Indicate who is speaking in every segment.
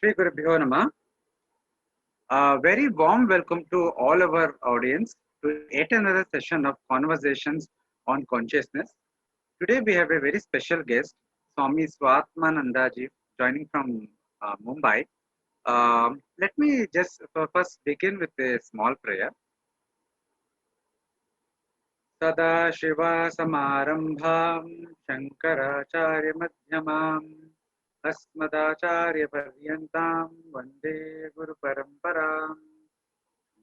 Speaker 1: Shri Gurubhyo Namah. A very warm welcome to all our audience to yet another session of conversations on consciousness. Today we have a very special guest, Swami Swatmanandaji, joining from Mumbai. Let me just first begin with a small prayer. Sada Shiva Samarambham Shankaracharya Madhyamam Asmadacharya Paryantam Vande Guru Paramparam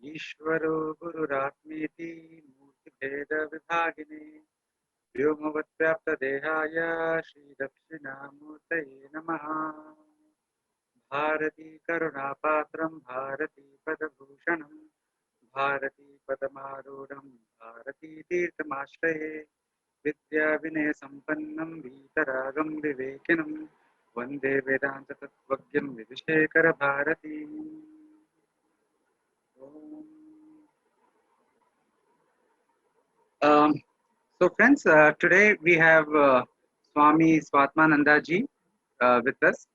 Speaker 1: Ishvaro Gururatmeti Murti Bheda Vibhagini Vyomavatyapta Dehaya Shri Dakshinamurtaye Namaha Bharati Karunapatram Bharati Padabhushanam Bharati Padamarudam Bharati Tirthamashraye Vidya Vinay Sampannam Vitaragam Vivekinam Vande Vedanta Tattvagyam Vidishekara Bharati. So friends, today we have Swami Swatmanandaji with us,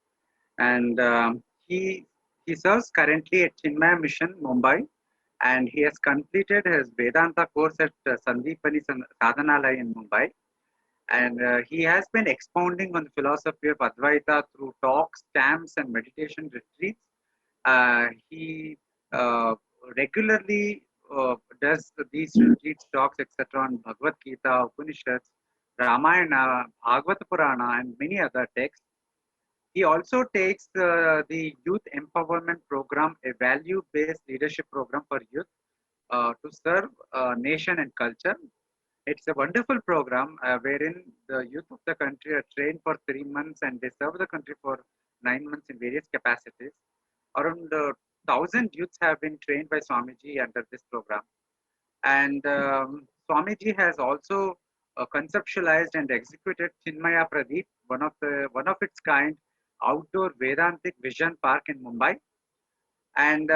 Speaker 1: and he serves currently at Chinmaya Mission, Mumbai, and he has completed his Vedanta course at Sandipani Sadhanalaya in Mumbai. And he has been expounding on the philosophy of Advaita through talks, camps, and meditation retreats. He regularly does these retreats, talks, etc. on Bhagavad Gita, Upanishads, Ramayana, Bhagavata Purana, and many other texts. He also takes the Youth Empowerment Program, a value-based leadership program for youth to serve nation and culture. It's a wonderful program wherein the youth of the country are trained for 3 months and they serve the country for 9 months in various capacities. Around 1,000 youths have been trained by Swamiji under this program. And Swamiji has also conceptualized and executed Chinmaya Pradeep, one of its kind outdoor Vedantic vision park in Mumbai. And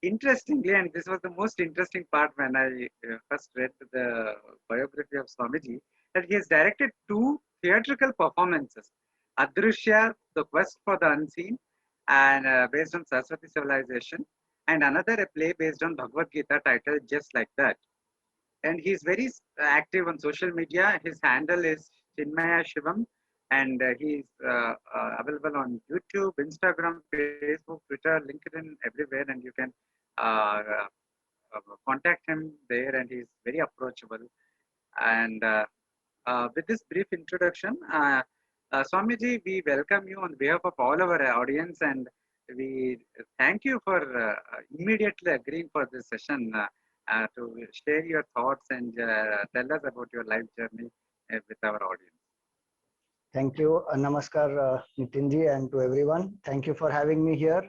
Speaker 1: interestingly, and this was the most interesting part when I first read the biography of Swamiji, that he has directed 2 theatrical performances, Adrushya, The Quest for the Unseen, and based on Saraswati civilization, and another a play based on Bhagavad Gita titled Just Like That. And he's very active on social media. His handle is Chinmaya Shivam, and he's available on YouTube, Instagram, Facebook, Twitter, LinkedIn, everywhere, and you can contact him there, and he's very approachable. And with this brief introduction, Swamiji, we welcome you on behalf of all our audience, and we thank you for immediately agreeing for this session to share your thoughts and tell us about your life journey with our audience.
Speaker 2: Thank you. Namaskar, Nitinji, and to everyone. Thank you for having me here.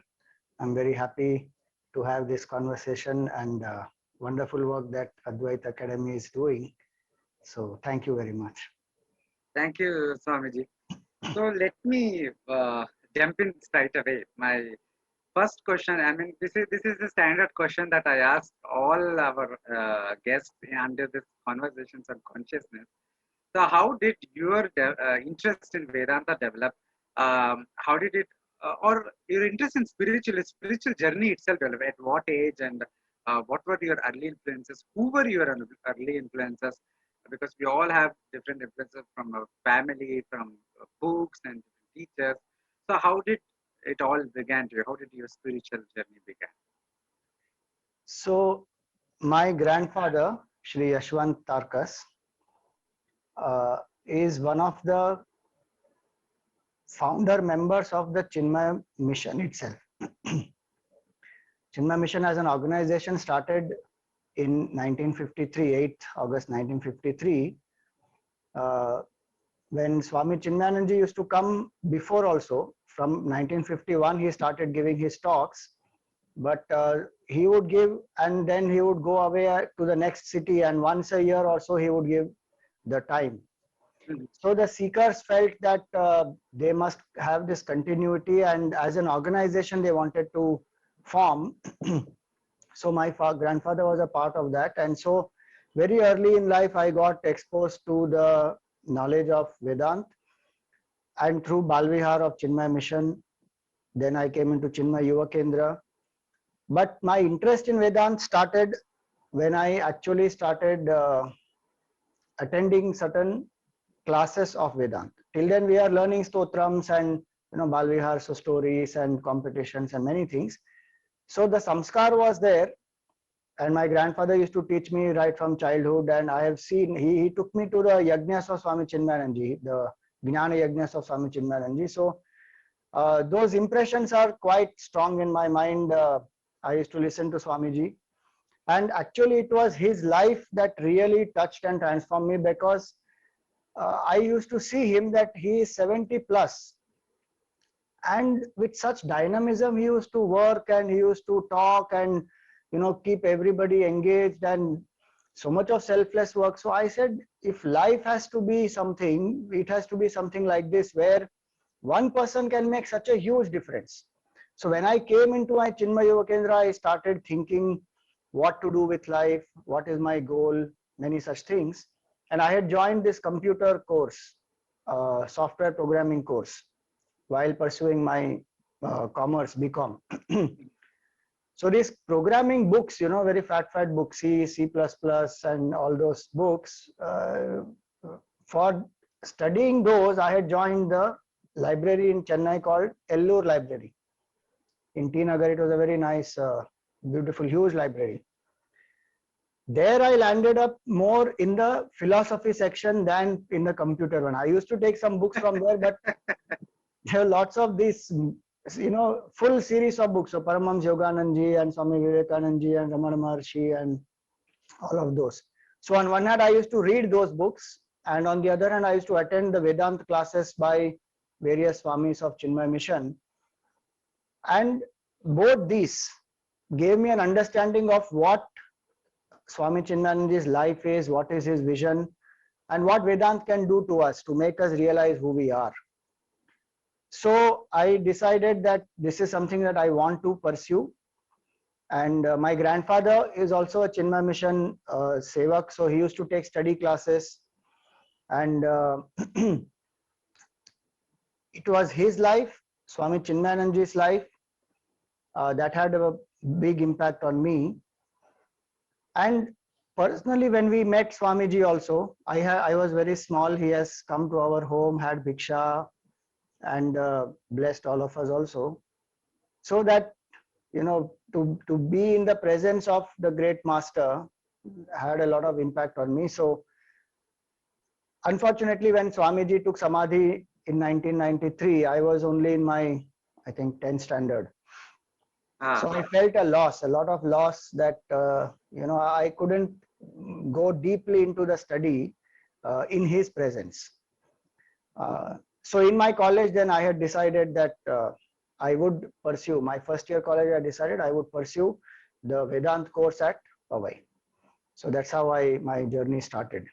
Speaker 2: I'm very happy to have this conversation and wonderful work that Advaita Academy is doing. So thank you very much.
Speaker 1: Thank you, Swamiji. So let me jump in straight away. My first question, I mean, this is the standard question that I ask all our guests under this conversations on consciousness. So how did your interest in Vedanta develop? How did it, or your interest in spiritual journey itself develop? At what age, and what were your early influences? Who were your early influences? Because we all have different influences from our family, from books and teachers. So how did it all began to you? How did your spiritual journey begin?
Speaker 2: So my grandfather, Shri Yashwant Tarkas, is one of the founder members of the Chinmaya Mission itself. Chinmaya Mission as an organization started in 1953, 8th August 1953, when Swami Chinmayananji used to come before also. From 1951, he started giving his talks, but he would give and then he would go away to the next city, and once a year or so he would give the time. So the seekers felt that they must have this continuity, and as an organization they wanted to form. So my grandfather was a part of that, and so very early in life I got exposed to the knowledge of Vedanta, and through Balvihar of Chinmaya Mission Then I came into Chinmay Yuva Kendra. But my interest in Vedanta started when I actually started attending certain classes of Vedanta. Till then, we are learning stotrams and Balvihar, so stories and competitions and many things. So the samskar was there, and my grandfather used to teach me right from childhood. And I have seen he took me to the yajnas of Swami Chinmayananji, the Jnana yajnas of Swami Chinmayananji. So those impressions are quite strong in my mind. I used to listen to Swamiji, and actually it was his life that really touched and transformed me, because I used to see him that he is 70 plus, and with such dynamism he used to work, and he used to talk, and keep everybody engaged, and so much of selfless work. So I said, if life has to be something, it has to be something like this, where one person can make such a huge difference. So when I came into my Chinmay Yuva Kendra, I started thinking what to do with life, what is my goal, many such things. And I had joined this computer course, software programming course, while pursuing my commerce BCom. So these programming books, very fat books, C, C++, and all those books, for studying those, I had joined the library in Chennai called Ellur Library. In T Nagar, it was a very nice, beautiful, huge library. There I landed up more in the philosophy section than in the computer one. I used to take some books from there, but there are lots of these, full series of books. So Paramahamsa Yoganandaji and Swami Vivekanandaji and Ramana Maharshi and all of those. So on one hand, I used to read those books, and on the other hand, I used to attend the Vedanta classes by various Swamis of Chinmay Mission. And both these gave me an understanding of what Swami Chinmayanandaji's life is, what is his vision, and what Vedanta can do to us to make us realize who we are. So I decided that this is something that I want to pursue. And my grandfather is also a Chinmay Mission Sevak, so he used to take study classes. And it was his life, Swami Chinmayanandaji's life, that had a big impact on me. And personally, when we met Swamiji also, I was very small. He has come to our home, had bhiksha, and blessed all of us also. So that, to be in the presence of the great master had a lot of impact on me. So unfortunately, when Swamiji took Samadhi in 1993, I was only in my, I think, 10th standard. So I felt a lot of loss, that, I couldn't go deeply into the study in his presence. So in my college, then I had decided that I would pursue, my first year college, I decided I would pursue the Vedanta course at Powai. So that's how my journey started.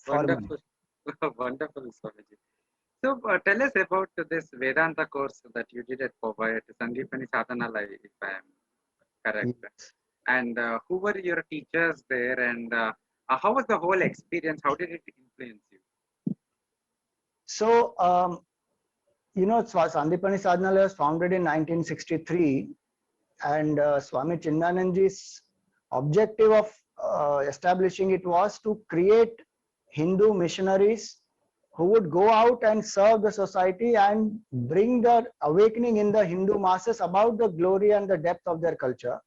Speaker 1: Wonderful. Wonderful, Swamiji. So tell us about this Vedanta course that you did at Powai at Sandipani Sadhanalaya, if I am correct. Yes. And who were your teachers there, and how was the whole experience? How did it influence you?
Speaker 2: So, Sandipani Sadhanalaya was founded in 1963, and Swami Chinmayanandaji's objective of establishing it was to create Hindu missionaries who would go out and serve the society and bring the awakening in the Hindu masses about the glory and the depth of their culture.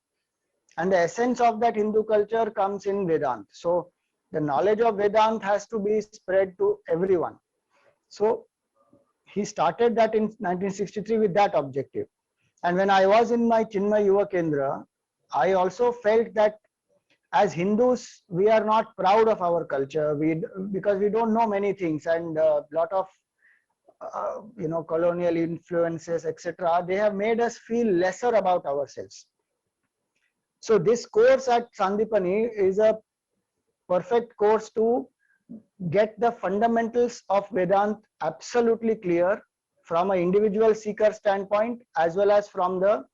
Speaker 2: And the essence of that Hindu culture comes in Vedanta. So the knowledge of Vedanta has to be spread to everyone. So he started that in 1963 with that objective. And when I was in my Chinmay Yuva Kendra, I also felt that as Hindus, we are not proud of our culture, because we don't know many things, and a lot of colonial influences, etc. They have made us feel lesser about ourselves. So this course at Sandipani is a perfect course to get the fundamentals of Vedanta absolutely clear from an individual seeker standpoint, as well as from the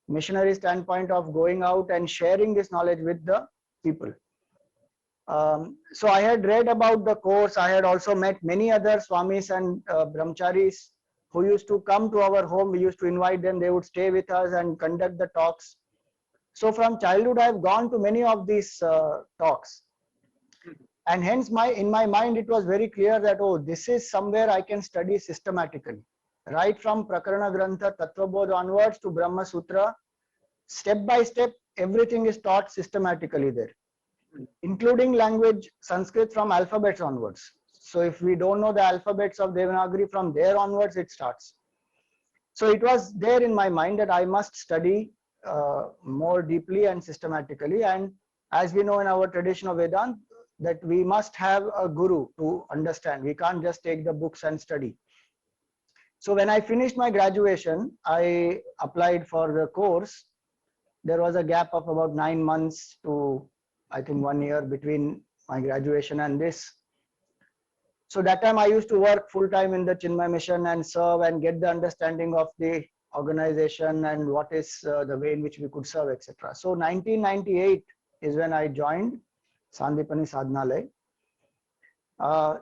Speaker 2: missionary standpoint of going out and sharing this knowledge with the people. So I had read about the course. I had also met many other Swamis and Brahmacharis who used to come to our home. We used to invite them. They would stay with us and conduct the talks. So from childhood, I've gone to many of these talks. And hence in my mind, it was very clear that, oh, this is somewhere I can study systematically. Right from Prakarana Grantha, Tattvabodh onwards to Brahma Sutra, step by step, everything is taught systematically there, including language, Sanskrit from alphabets onwards. So if we don't know the alphabets of Devanagari, from there onwards it starts. So it was there in my mind that I must study more deeply and systematically. And as we know in our tradition of Vedanta, that we must have a guru to understand. We can't just take the books and study. So when I finished my graduation, I applied for the course. There was a gap of about 9 months to, I think, 1 year between my graduation and this. So that time I used to work full time in the Chinmay Mission and serve and get the understanding of the organization and what is the way in which we could serve, etc. So 1998 is when I joined Sandipani Sadhanalaya.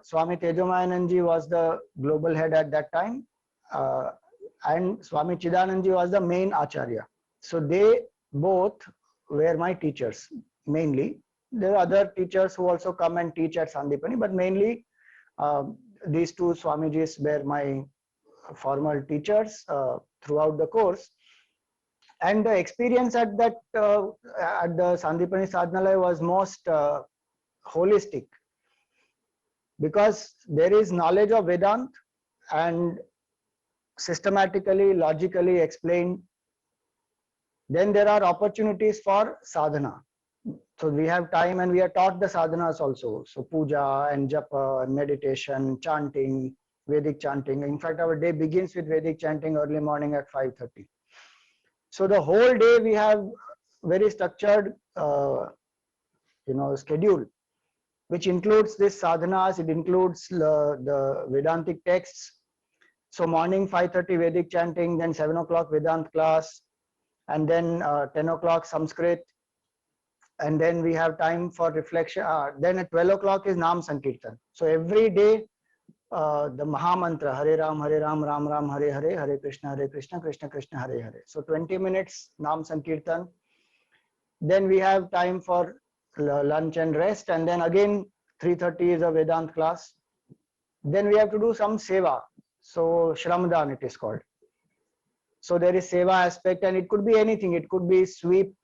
Speaker 2: Swami Tejomayananji was the global head at that time, and Swami Chidananji was the main Acharya. So they both were my teachers mainly. There are other teachers who also come and teach at Sandipani, but mainly these two Swamijis were my formal teachers throughout the course. And the experience at that at the Sandipani Sadhanalaya was most holistic, because there is knowledge of Vedanta and systematically, logically explained. Then there are opportunities for sadhana. So we have time and we are taught the sadhanas also. So puja and japa, meditation, chanting, Vedic chanting. In fact, our day begins with Vedic chanting early morning at 5:30. So the whole day we have very structured, schedule, which includes this sadhanas. It includes the Vedantic texts. So morning 5:30 Vedic chanting, then 7 o'clock Vedant class, and then 10 o'clock Sanskrit. And then we have time for reflection. Then at 12 o'clock is Nam Sankirtan. So every day, the Maha Mantra, Hare Ram, Ram Ram, Hare Hare, Hare Krishna, Krishna Krishna, Hare Hare. So 20 minutes Nam Sankirtan. Then we have time for lunch and rest. And then again, 3:30 is a Vedant class. Then we have to do some seva. So Shramdan it is called. So there is seva aspect, and it could be anything. It could be sweep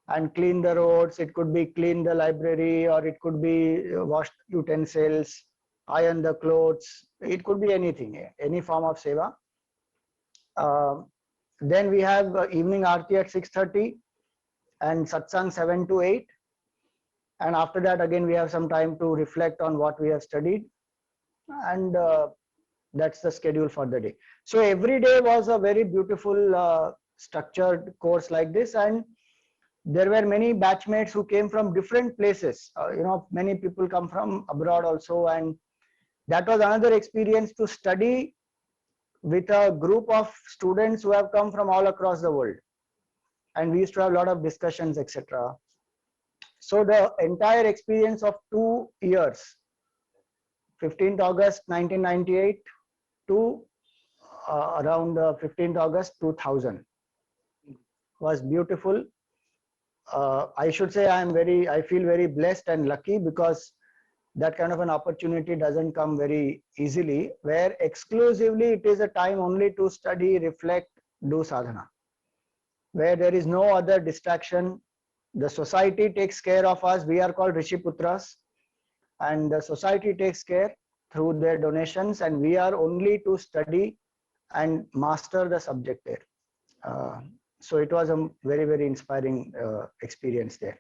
Speaker 2: and clean the roads, it could be clean the library, or it could be wash utensils, iron the clothes. It could be anything, any form of seva. Then we have evening aarti at 6:30 and satsang 7 to 8. And after that, again, we have some time to reflect on what we have studied. And that's the schedule for the day. So every day was a very beautiful structured course like this. And there were many batchmates who came from different places. Many people come from abroad also, and that was another experience, to study with a group of students who have come from all across the world. And we used to have a lot of discussions, etc. So the entire experience of 2 years, 15th August 1998 to around 15th August 2000, was beautiful. I should say I feel very blessed and lucky, because that kind of an opportunity doesn't come very easily, where exclusively it is a time only to study, reflect, do sadhana, where there is no other distraction. The society takes care of us. We are called Rishiputras, and the society takes care through their donations, and we are only to study and master the subject there. So it was a very, very inspiring experience there.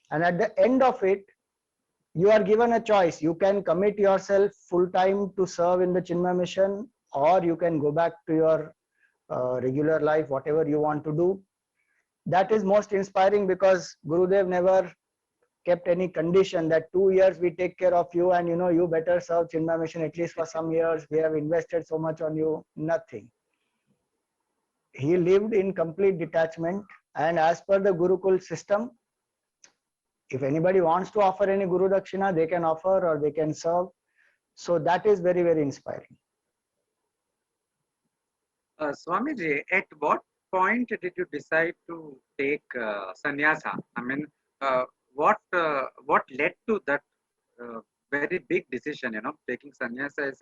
Speaker 2: And at the end of it, you are given a choice. You can commit yourself full time to serve in the Chinmay Mission, or you can go back to your regular life, whatever you want to do. That is most inspiring, because Gurudev never kept any condition that 2 years we take care of you, and you better serve Chinmay Mission at least for some years. We have invested so much on you. Nothing. He lived in complete detachment, and as per the Gurukul system, if anybody wants to offer any Guru Dakshina, they can offer or they can serve. So that is very, very inspiring.
Speaker 1: Swamiji, at what point did you decide to take sannyasa? I mean, uh, what led to that very big decision? You know, taking sannyasa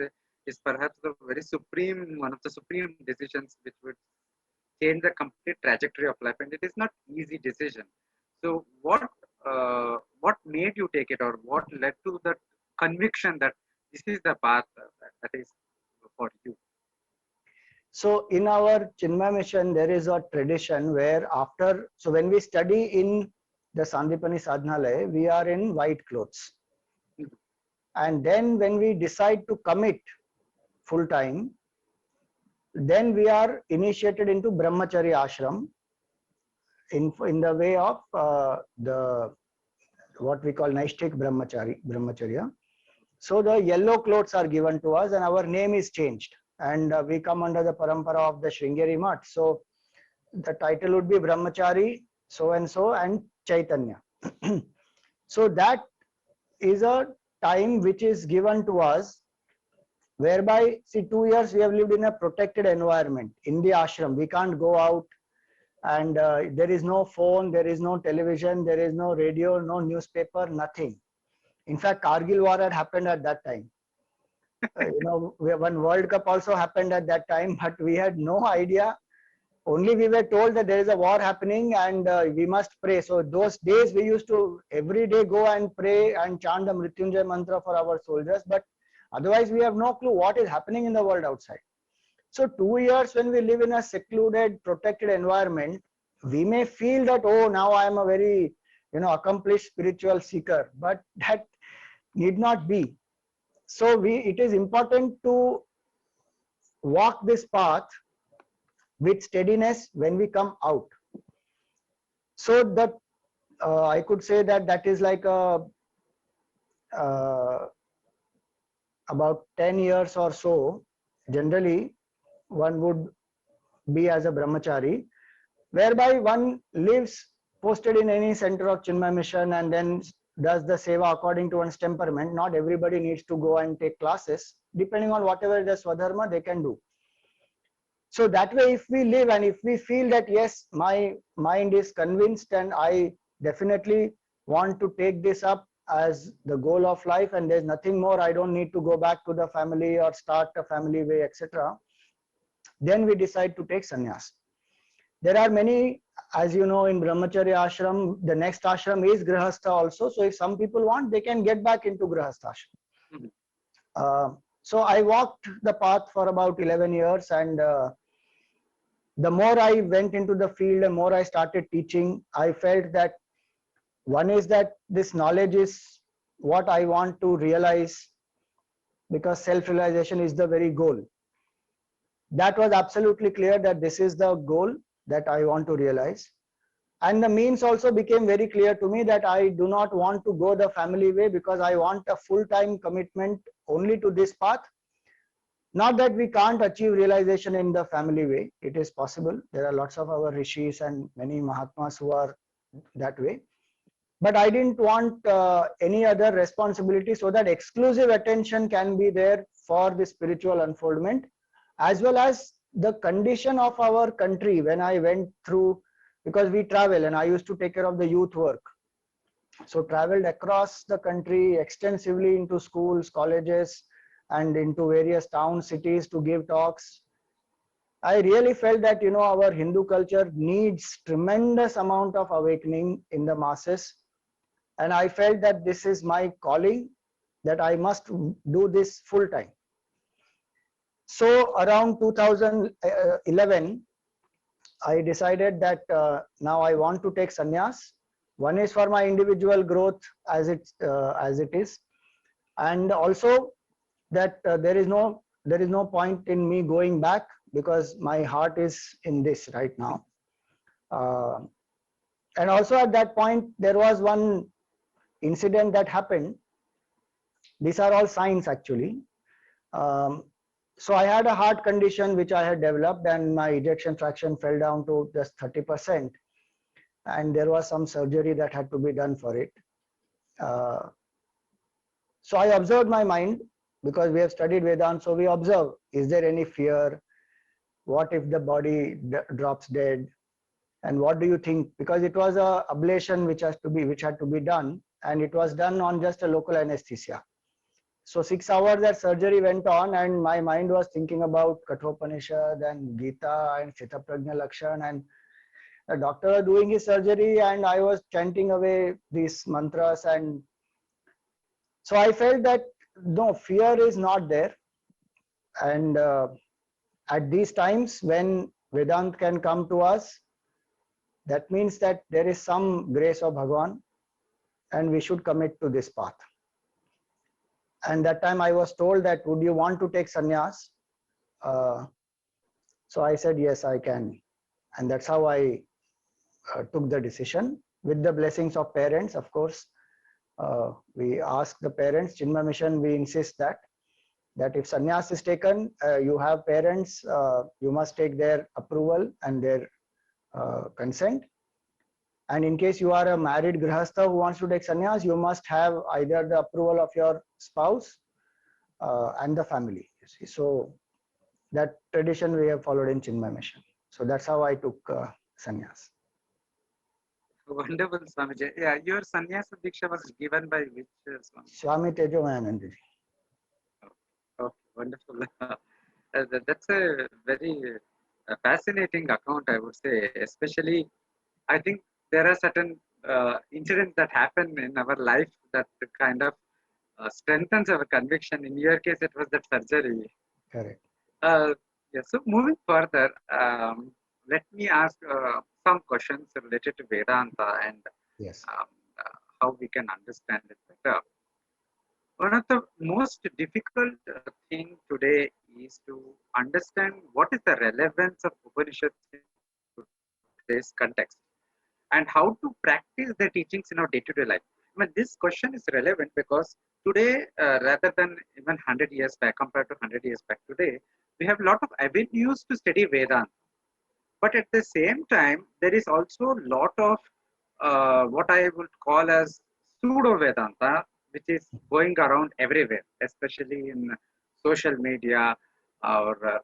Speaker 1: is perhaps the very supreme one of the supreme decisions which would change the complete trajectory of life, and it is not easy decision. So, what made you take it, or what led to that conviction that this is the path that is for you?
Speaker 2: So in our Chinmay mission, there is a tradition where after, so when we study in the Sandipani Sadhanalaya, we are in white clothes. And then when we decide to commit full time, then we are initiated into Brahmacharya ashram in the way of the what we call Naishtik Brahmacharya. So the yellow clothes are given to us and our name is changed. And we come under the parampara of the Sringeri Mutt. So the title would be Brahmachari, so and Chaitanya. So that is a time which is given to us, whereby, see, 2 years we have lived in a protected environment in the ashram. We can't go out, and there is no phone, there is no television, there is no radio, no newspaper, nothing. In fact, Kargil war had happened at that time. One World Cup also happened at that time, but we had no idea. Only we were told that there is a war happening and we must pray. So those days we used to every day go and pray and chant the Mrityunjay mantra for our soldiers. But otherwise we have no clue what is happening in the world outside. So 2 years when we live in a secluded, protected environment, we may feel that, oh, now I am a very, accomplished spiritual seeker, but that need not be. So it is important to walk this path with steadiness when we come out. So that I could say that is like about 10 years or so. Generally, one would be as a brahmachari, whereby one lives posted in any center of Chinmay mission and then does the seva according to one's temperament. Not everybody needs to go and take classes. Depending on whatever the swadharma they can do. So that way, if we live and if we feel that, yes, my mind is convinced and I definitely want to take this up as the goal of life and there's nothing more, I don't need to go back to the family or start a family way, etc. Then we decide to take sannyas. There are many, as you know, in Brahmacharya ashram, the next ashram is Grihastha also. So if some people want, they can get back into Grihastha ashram. So I walked the path for about 11 years and the more I went into the field, the more I started teaching, I felt that one is that this knowledge is what I want to realize, because self-realization is the very goal. That was absolutely clear that this is the goal that I want to realize. And the means also became very clear to me that I do not want to go the family way, because I want a full-time commitment only to this path. Not that we can't achieve realization in the family way, it is possible. There are lots of our rishis and many Mahatmas who are that way. But I didn't want any other responsibility, so that exclusive attention can be there for the spiritual unfoldment, as well as the condition of our country when I went through, because we travel and I used to take care of the youth work. So traveled across the country extensively into schools, colleges, and into various towns, cities to give talks. I really felt that, our Hindu culture needs tremendous amount of awakening in the masses. And I felt that this is my calling, that I must do this full time. So around 2011, I decided that now I want to take sannyas. One is for my individual growth as it is, and also that there is no point in me going back, because my heart is in this right now. And also at that point there was one incident that happened. These are all signs actually. So I had a heart condition which I had developed, and my ejection fraction fell down to just 30%, and there was some surgery that had to be done for it. So I observed my mind, because we have studied Vedanta, so we observe, is there any fear? what if the body drops dead, and what do you think? Because it was a ablation which had to be done, and it was done on just a local anesthesia. So 6 hours that surgery went on, and my mind was thinking about Kathopanishad and Gita and Sthitaprajna Lakshan, and the doctor was doing his surgery, and I was chanting away these mantras. And so I felt that no, fear is not there. And at these times when Vedant can come to us, that means that there is some grace of Bhagwan, and we should commit to this path. And that time I was told that, would you want to take sannyas? So I said, yes, I can. And that's how I took the decision with the blessings of parents. Of course, we ask the parents, Chinmay Mission, we insist that if sannyas is taken, you have parents, you must take their approval and their consent. And in case you are a married grihastha who wants to take sannyas, you must have either the approval of your spouse and the family. You see. So that tradition we have followed in Chinmay Mission. So that's how I took sannyas.
Speaker 1: Wonderful, Swamiji. Yeah, your sannyasa diksha was given by which Swami?
Speaker 2: Swami Tejomayananda ji.
Speaker 1: Oh, wonderful. That's a very fascinating account, I would say. Especially, I think there are certain incidents that happen in our life that kind of strengthens our conviction. In your case, it was that surgery.
Speaker 2: Correct.
Speaker 1: Yeah, so moving further, let me ask some questions related to Vedanta and
Speaker 2: Yes.
Speaker 1: how we can understand it better. One of the most difficult thing today is to understand what is the relevance of Upanishads in today's context and how to practice the teachings in our day-to-day life. I mean, this question is relevant because today, rather than even 100 years back, compared to 100 years back today, we have a lot of avenues to study Vedanta. But at the same time, there is also a lot of what I would call as pseudo Vedanta, which is going around everywhere, especially in social media or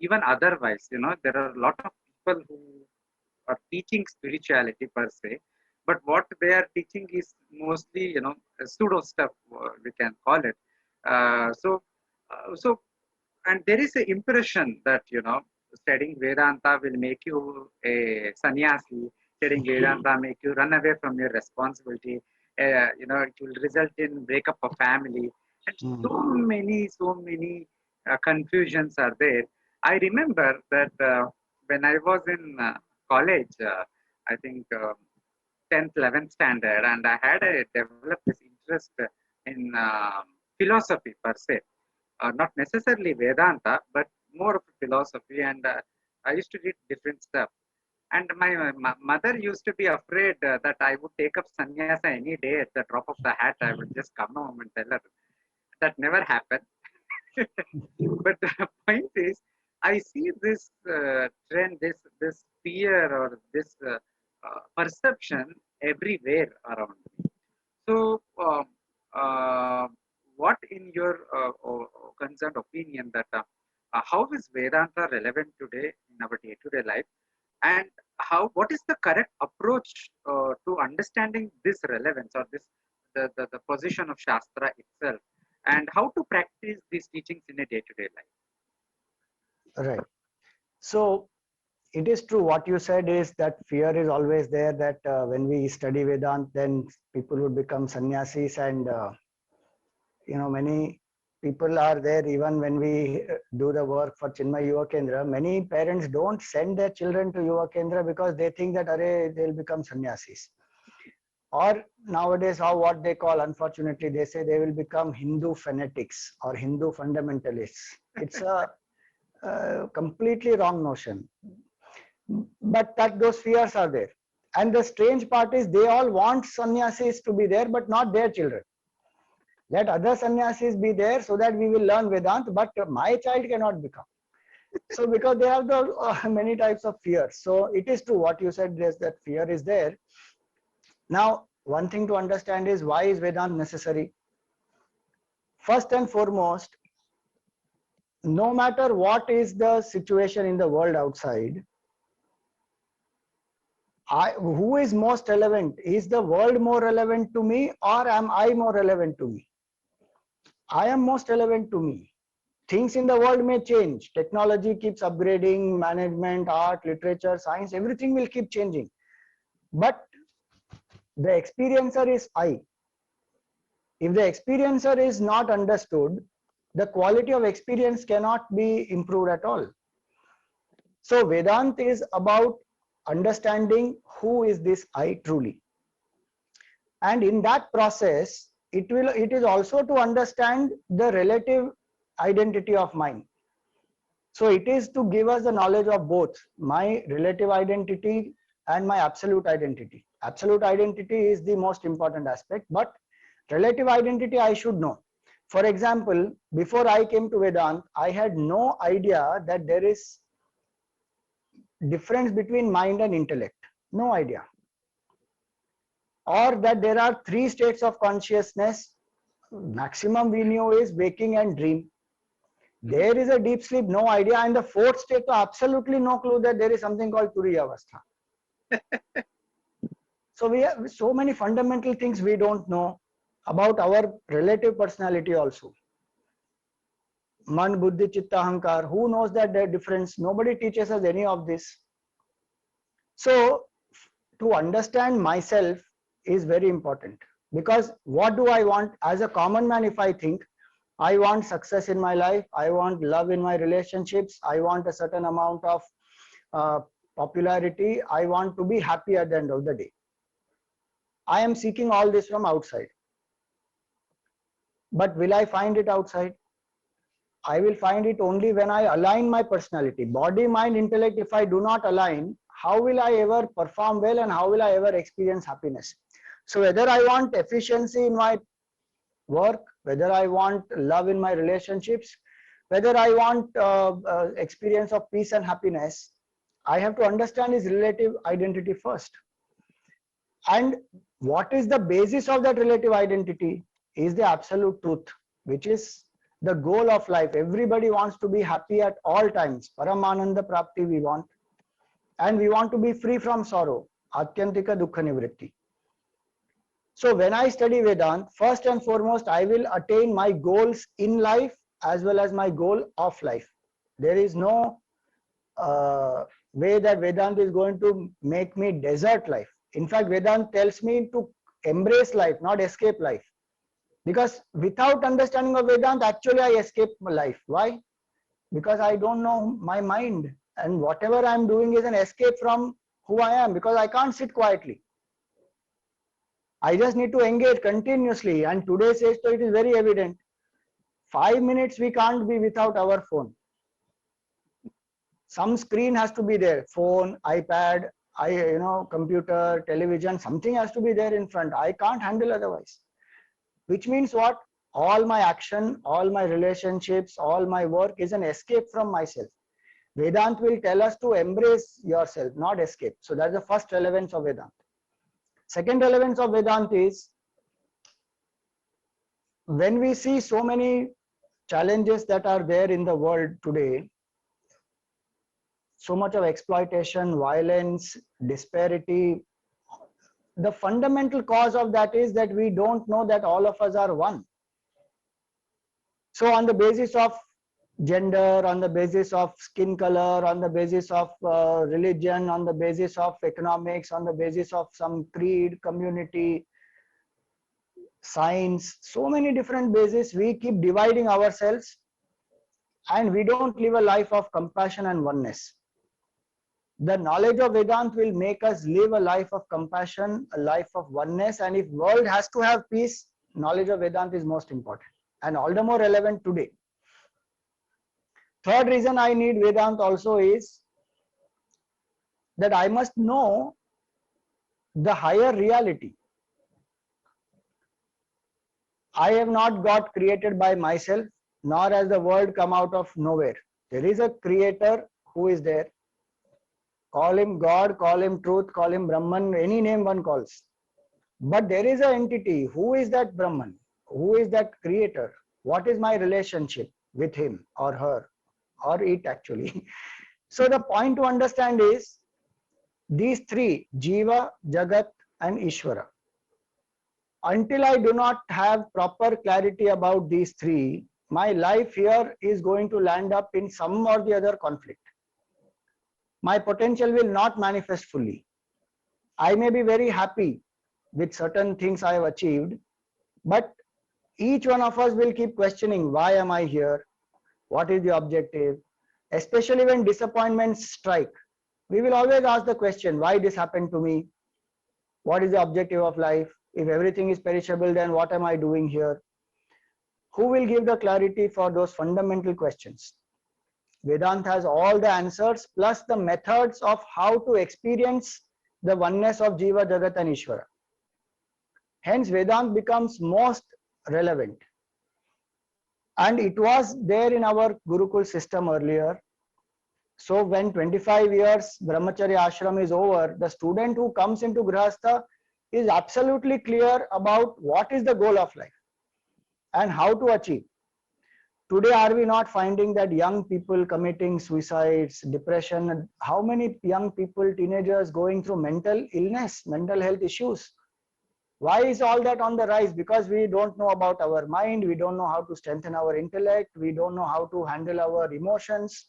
Speaker 1: even otherwise. You know, there are a lot of people who are teaching spirituality per se, but what they are teaching is mostly, you know, pseudo stuff, we can call it. So, and there is an impression that, you know, studying Vedanta will make you a sannyasi. Studying Vedanta make you run away from your responsibility. You know, it will result in breakup of family. And so many confusions are there. I remember that when I was in college, I think 10th, 11th standard, and I had developed this interest in philosophy per se. Not necessarily Vedanta, but more of philosophy. And I used to read different stuff. And my mother used to be afraid that I would take up sannyasa any day at the drop of the hat. I would just come home and tell her. That never happened. But the point is, I see this trend, this fear or this perception everywhere around me. So, what in your concerned opinion that how is Vedanta relevant today in our day-to-day life, and how what is the correct approach to understanding this relevance or this the position of Shastra itself, and how to practice these teachings in a day-to-day life?
Speaker 2: Right. So it is true what you said is that fear is always there, that when we study Vedanta, then people would become sannyasis, and you know, many people are there. Even when we do the work for Chinmay Yuva Kendra, many parents don't send their children to Yuva Kendra because they think that they'll become sannyasis. Or nowadays, what they call, unfortunately, they say they will become Hindu fanatics or Hindu fundamentalists. It's a completely wrong notion. But that those fears are there. And the strange part is they all want sannyasis to be there, but not their children. Let other sannyasis be there so that we will learn Vedanta, but my child cannot become. So because they have the many types of fear. So it is true what you said, is that fear is there. Now, one thing to understand is, why is Vedanta necessary? First and foremost, no matter what is the situation in the world outside, who is most relevant? Is the world more relevant to me, or am I more relevant to me? I am most relevant to me. Things in the world may change. Technology keeps upgrading, management, art, literature, science, everything will keep changing. But the experiencer is I. If the experiencer is not understood, the quality of experience cannot be improved at all. So Vedanta is about understanding who is this I truly. And in that process, it is also to understand the relative identity of mind. So it is to give us the knowledge of both my relative identity and my absolute identity. Absolute identity is the most important aspect, but relative identity I should know. For example, before I came to Vedanta, I had no idea that there is difference between mind and intellect. No idea. Or that there are three states of consciousness. Maximum we knew is waking and dream. There is a deep sleep, no idea, and the fourth state, absolutely no clue that there is something called Turiya Avastha. So we have so many fundamental things we don't know about our relative personality also. Man, Buddhi, Chitta, Ahankar, who knows that difference? Nobody teaches us any of this. So to understand myself is very important, because what do I want as a common man? If I think I want success in my life, I want love in my relationships, I want a certain amount of popularity, I want to be happy at the end of the day. I am seeking all this from outside. But will I find it outside? I will find it only when I align my personality. Body, mind, intellect, if I do not align, how will I ever perform well and how will I ever experience happiness? So whether I want efficiency in my work, whether I want love in my relationships, whether I want experience of peace and happiness, I have to understand his relative identity first. And what is the basis of that relative identity is the absolute truth, which is the goal of life. Everybody wants to be happy at all times. Paramananda Prapti we want. And we want to be free from sorrow. Atyantika Dukkha Nivritti. So when I study Vedanta, first and foremost, I will attain my goals in life as well as my goal of life. There is no way that Vedanta is going to make me desert life. In fact, Vedanta tells me to embrace life, not escape life. Because without understanding of Vedanta, actually I escape my life. Why? Because I don't know my mind. And whatever I'm doing is an escape from who I am, because I can't sit quietly. I just need to engage continuously, and today's age, so it is very evident. 5 minutes we can't be without our phone. Some screen has to be there. Phone, iPad, computer, television, something has to be there in front. I can't handle otherwise. Which means what? All my action, all my relationships, all my work is an escape from myself. Vedanta will tell us to embrace yourself, not escape. So that's the first relevance of Vedanta. Second relevance of Vedanta is, when we see so many challenges that are there in the world today, so much of exploitation, violence, disparity, the fundamental cause of that is that we don't know that all of us are one. So on the basis of gender, on the basis of skin color, on the basis of religion, on the basis of economics, on the basis of some creed, community, science, so many different bases, we keep dividing ourselves and we don't live a life of compassion and oneness. The knowledge of Vedanta will make us live a life of compassion, a life of oneness, and if world has to have peace, knowledge of Vedanta is most important and all the more relevant today. Third reason I need Vedanta also is that I must know the higher reality. I have not got created by myself, nor has the world come out of nowhere. There is a creator who is there. Call him God, call him truth, call him Brahman, any name one calls. But there is an entity. Who is that Brahman? Who is that creator? What is my relationship with him or her? or eat actually. So the point to understand is these three, Jiva, Jagat and Ishvara. Until I do not have proper clarity about these three, my life here is going to land up in some or the other conflict. My potential will not manifest fully. I may be very happy with certain things I have achieved, but each one of us will keep questioning, why am I here? What is the objective? Especially when disappointments strike, we will always ask the question, why this happened to me? What is the objective of life? If everything is perishable, then what am I doing here? Who will give the clarity for those fundamental questions? Vedanta has all the answers plus the methods of how to experience the oneness of Jiva, Jagat and Ishvara. Hence, Vedanta becomes most relevant. And it was there in our Gurukul system earlier. So when 25 years Brahmacharya ashram is over, the student who comes into Grihastha is absolutely clear about what is the goal of life and how to achieve. Today, are we not finding that young people committing suicides, depression? How many young people, teenagers going through mental illness, mental health issues? Why is all that on the rise? Because we don't know about our mind, we don't know how to strengthen our intellect, we don't know how to handle our emotions,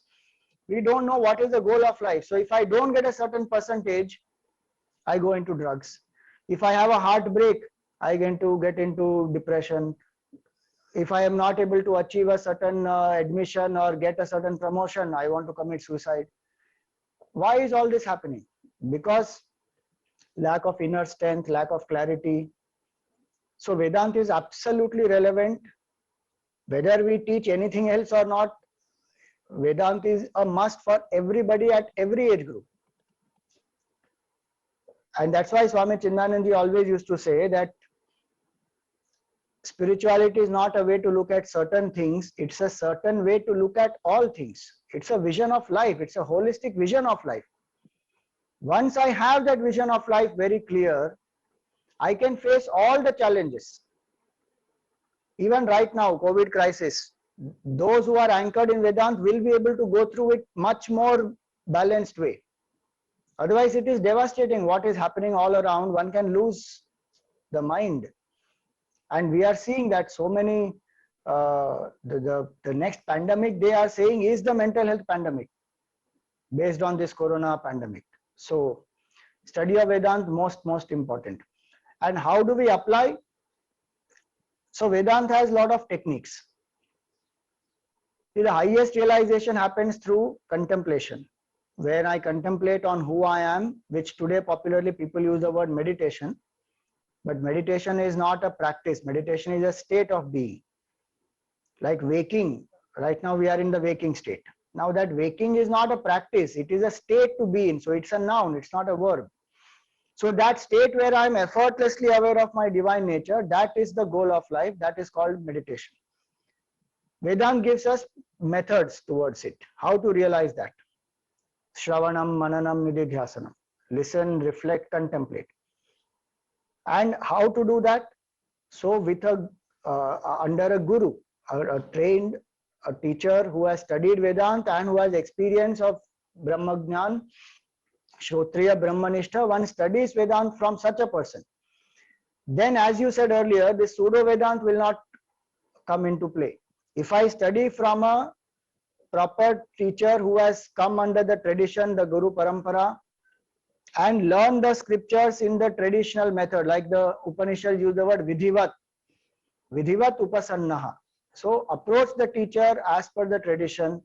Speaker 2: we don't know what is the goal of life. So if I don't get a certain percentage, I go into drugs. If I have a heartbreak, I get into depression. If I am not able to achieve a certain admission or get a certain promotion, I want to commit suicide. Why is all this happening? Because lack of inner strength, lack of clarity. So Vedanta is absolutely relevant. Whether we teach anything else or not, Vedanta is a must for everybody at every age group. And that's why Swami Chindananji always used to say that spirituality is not a way to look at certain things, it's a certain way to look at all things. It's a vision of life, it's a holistic vision of life. Once I have that vision of life very clear, I can face all the challenges. Even right now, COVID crisis, those who are anchored in Vedanta will be able to go through it much more balanced way. Otherwise, it is devastating what is happening all around. One can lose the mind. And we are seeing that so many, the next pandemic they are saying is the mental health pandemic based on this corona pandemic. So study of Vedanta most important. And how do we apply? So Vedanta has a lot of techniques. The highest realization happens through contemplation. When I contemplate on who I am, which today popularly people use the word meditation, but meditation is not a practice. Meditation is a state of being. Like waking, right now we are in the waking state. Now that waking is not a practice, it is a state to be in. So it's a noun, it's not a verb. So that state where I am effortlessly aware of my divine nature, that is the goal of life, that is called meditation. Vedanta gives us methods towards it, how to realize that. Shravanam, Mananam, Nididhyasanam. Listen, reflect, contemplate. And how to do that? So with under a guru, a trained a teacher who has studied Vedanta and who has experience of Brahmagnan, Shrotriya Brahmanishta, one studies Vedanta from such a person. Then as you said earlier, this pseudo Vedanta will not come into play. If I study from a proper teacher who has come under the tradition, the Guru Parampara, and learn the scriptures in the traditional method, like the Upanishad use the word Vidhivat, Vidhivat Upasannaha. So approach the teacher as per the tradition.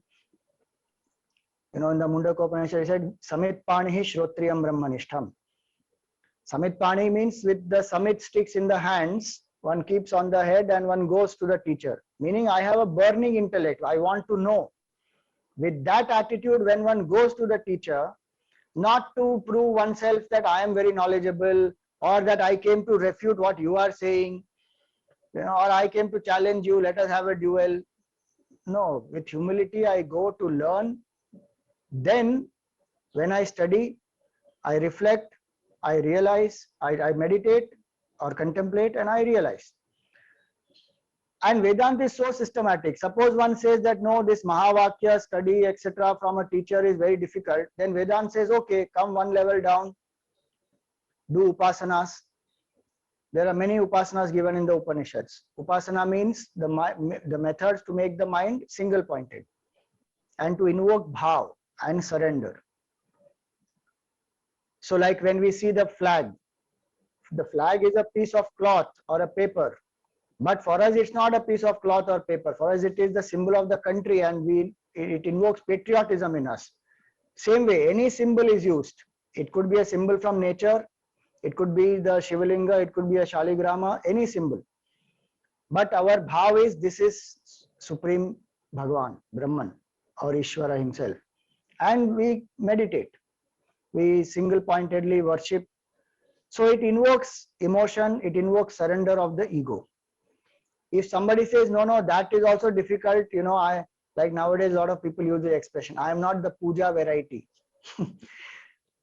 Speaker 2: You know, in the Mundaka Upanishad, it said, Samit Panihi Shrotriyam Brahmanishtham. Samit Pani means with the Samit sticks in the hands, one keeps on the head and one goes to the teacher. Meaning, I have a burning intellect, I want to know. With that attitude, when one goes to the teacher, not to prove oneself that I am very knowledgeable or that I came to refute what you are saying, you know, or I came to challenge you, let us have a duel. No, with humility I go to learn. Then when I study, I reflect, I realize, I meditate or contemplate and I realize. And Vedanta is so systematic. Suppose one says that no, this Mahavakya study, etc., from a teacher is very difficult. Then Vedanta says, okay, come one level down, do upasanas. There are many upasanas given in the Upanishads. Upasana means the methods to make the mind single pointed and to invoke bhav and surrender. So, like when we see the flag is a piece of cloth or a paper. But for us, it's not a piece of cloth or paper. For us, it is the symbol of the country, and it invokes patriotism in us. Same way, any symbol is used. It could be a symbol from nature, it could be the Shivalinga, it could be a Shaligrama, any symbol. But our bhav is this is Supreme Bhagwan, Brahman, or Ishvara himself. And we meditate. We single pointedly worship. So it invokes emotion, it invokes surrender of the ego. If somebody says, no, that is also difficult, I like nowadays a lot of people use the expression, I am not the puja variety.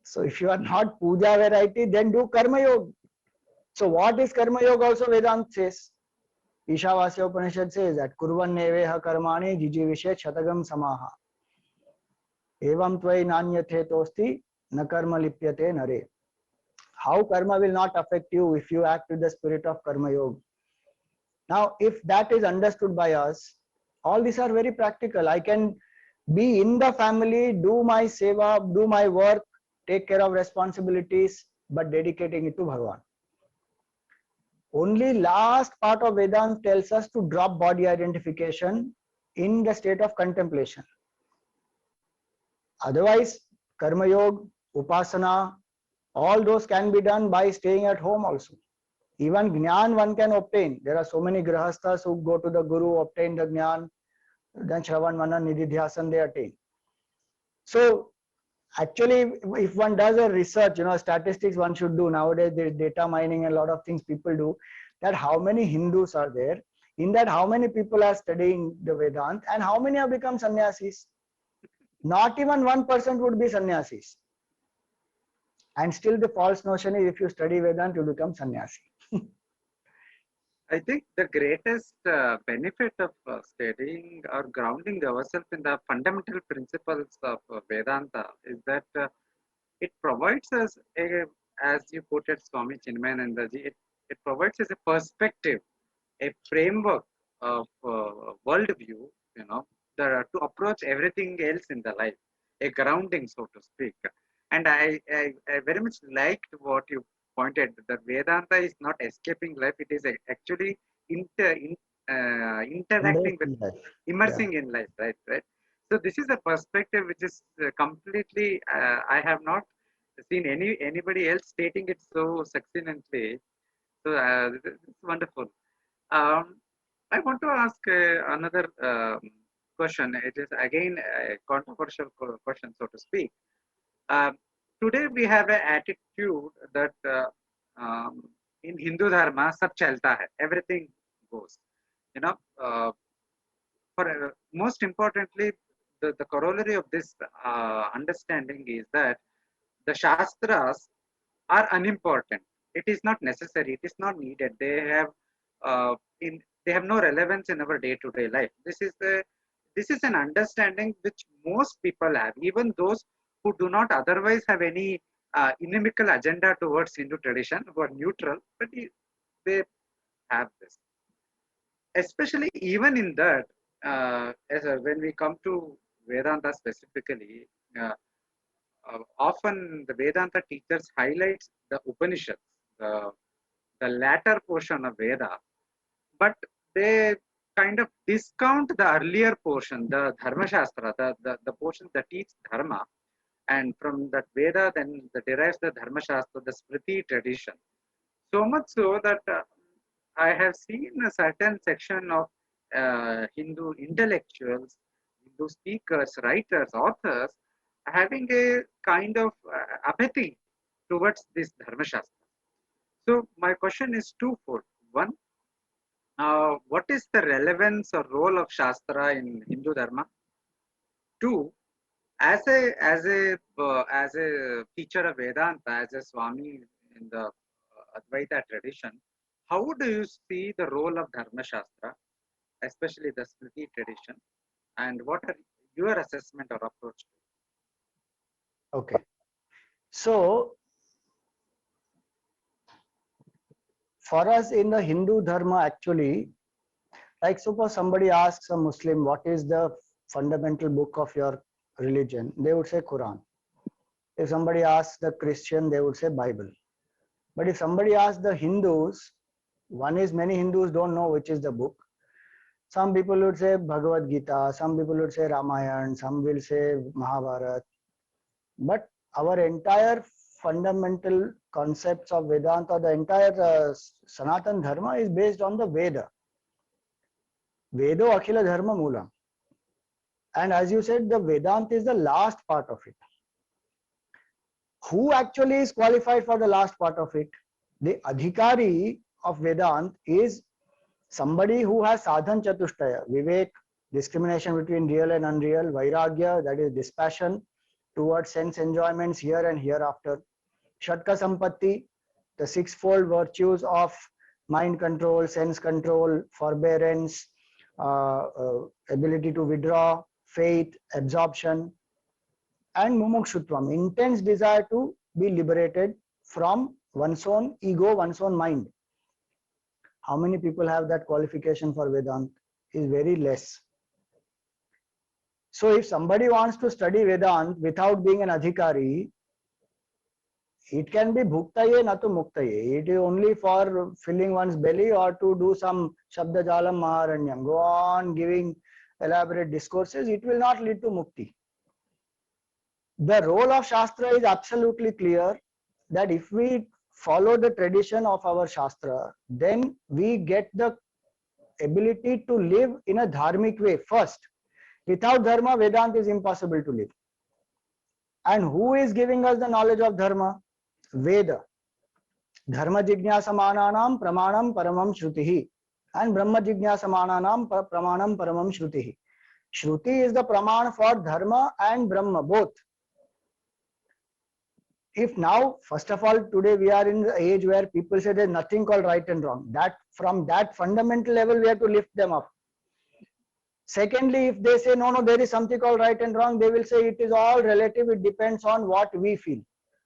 Speaker 2: So if you are not puja variety, then do karma yoga. So what is karma yoga also Vedanta says. Ishavasya Upanishad says that kurvan neveha karmani jijivishe chatagam samaha. Evam tvai nanyathe tosti na karma lipyate nare. How karma will not affect you if you act with the spirit of karma yoga. Now, if that is understood by us, all these are very practical. I can be in the family, do my seva, do my work, take care of responsibilities, but dedicating it to Bhagavan. Only last part of Vedanta tells us to drop body identification in the state of contemplation. Otherwise, Karma Yoga, Upasana, all those can be done by staying at home also. Even Jnana one can obtain. There are so many Grahasthas who go to the Guru, obtain the Jnana, then Shravan, Manan, Nididhyasan they attain. So, actually, if one does a research, statistics one should do. Nowadays, there is data mining and a lot of things people do. That how many Hindus are there? In that, how many people are studying the Vedanta and how many have become sannyasis? Not even 1% would be sannyasis. And still the false notion is if you study Vedanta, you become sannyasi.
Speaker 1: I think the greatest benefit of studying or grounding ourselves in the fundamental principles of Vedanta is that it provides us, as you quoted Swami Chinmayanandaji, it provides us a perspective, a framework of worldview, to approach everything else in the life, a grounding, so to speak. And I very much liked what you pointed, that Vedanta is not escaping life, it is actually interacting with, immersing in life, right? So this is a perspective which is completely, I have not seen anybody else stating it so succinctly. So it's wonderful. Um, I want to ask another question. It is again a controversial question, so to speak. Um, Today we have an attitude that in Hindu Dharma, sab chalta hai, everything goes. You know, for most importantly, the corollary of this understanding is that the Shastras are unimportant. It is not necessary. It is not needed. Uh, they have no relevance in our day-to-day life. This is an understanding which most people have, even those who do not otherwise have any inimical agenda towards Hindu tradition, who are neutral, but they have this. Especially even in that, when we come to Vedanta specifically, often the Vedanta teachers highlights the Upanishads, the latter portion of Veda, but they kind of discount the earlier portion, the Dharma Shastra, the portion that teach Dharma, and from that Veda then derives the Dharma Shastra, the Smriti tradition. So much so that I have seen a certain section of Hindu intellectuals, Hindu speakers, writers, authors having a kind of apathy towards this Dharma Shastra. So my question is twofold. One, what is the relevance or role of Shastra in Hindu Dharma? Two, as a teacher of Vedanta, as a Swami in the Advaita tradition, how do you see the role of Dharma Shastra? especially the Smriti tradition, and what are your assessment or approach?
Speaker 2: Okay. So for us in the Hindu Dharma, actually, like suppose somebody asks a Muslim, what is the fundamental book of your religion? They would say Quran. If somebody asks the Christian, they would say Bible. But if somebody asks the Hindus, one is many Hindus don't know which is the book. Some people would say Bhagavad Gita, some people would say Ramayana, some will say Mahabharata. But our entire fundamental concepts of Vedanta, the entire Sanatan Dharma is based on the Veda. Vedo Akhila Dharma Moolam. And as you said, the Vedanta is the last part of it. Who actually is qualified for the last part of it? The Adhikari of Vedanta is somebody who has Sadhan Chatushtaya, Vivek, discrimination between real and unreal, Vairagya, that is dispassion towards sense enjoyments here and hereafter, Shatka Sampatti, the sixfold virtues of mind control, sense control, forbearance, ability to withdraw, faith, absorption, and mumukshutvam, intense desire to be liberated from one's own ego, one's own mind. How many people have that qualification for Vedanta? Is very less. So if somebody wants to study Vedanta without being an adhikari, it can be bhuktaye, not to muktaye. It is only for filling one's belly or to do some shabdajalam maharanyam. Go on giving elaborate discourses. It will not lead to mukti. The role of Shastra is absolutely clear, that if we follow the tradition of our Shastra, then we get the ability to live in a dharmic way first. Without Dharma, Vedanta is impossible to live. And who is giving us the knowledge of Dharma? Veda. Dharma jignasamananam pramanam paramam shrutihi. And Brahma jignasamananam pramanam paramam shrutihi. Shruti is the praman for Dharma and Brahma, both. If now, first of all, today we are in the age where people say there's nothing called right and wrong. That from that fundamental level, we have to lift them up. Secondly, if they say, no, there is something called right and wrong, they will say it is all relative. It depends on what we feel.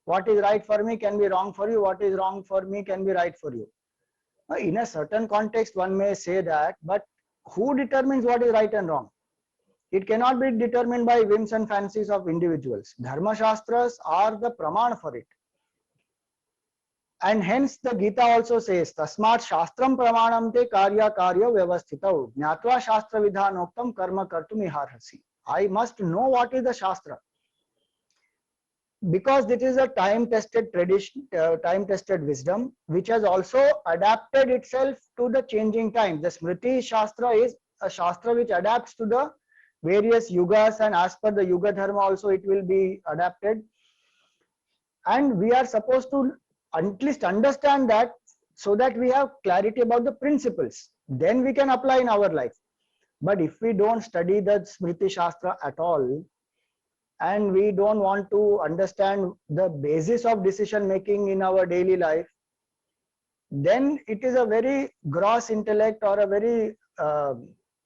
Speaker 2: What is right for me can be wrong for you. What is wrong for me can be right for you. In a certain context, one may say that, but who determines what is right and wrong? It cannot be determined by whims and fancies of individuals. Dharma Shastras are the praman for it. And hence the Gita also says, Tasmat Shastram Pramanam te karya karya vyavasthitau. Jnatva Shastra Vidhanoktam karma kartum iharhasi. I must know what is the Shastra. Because it is a time-tested tradition, time-tested wisdom, which has also adapted itself to the changing times. The Smriti Shastra is a Shastra which adapts to the various yugas, and as per the Yuga Dharma also it will be adapted. And we are supposed to at least understand that, so that we have clarity about the principles. Then we can apply in our life. But if we don't study the Smriti Shastra at all, and we don't want to understand the basis of decision making in our daily life, then it is a very gross intellect, or a very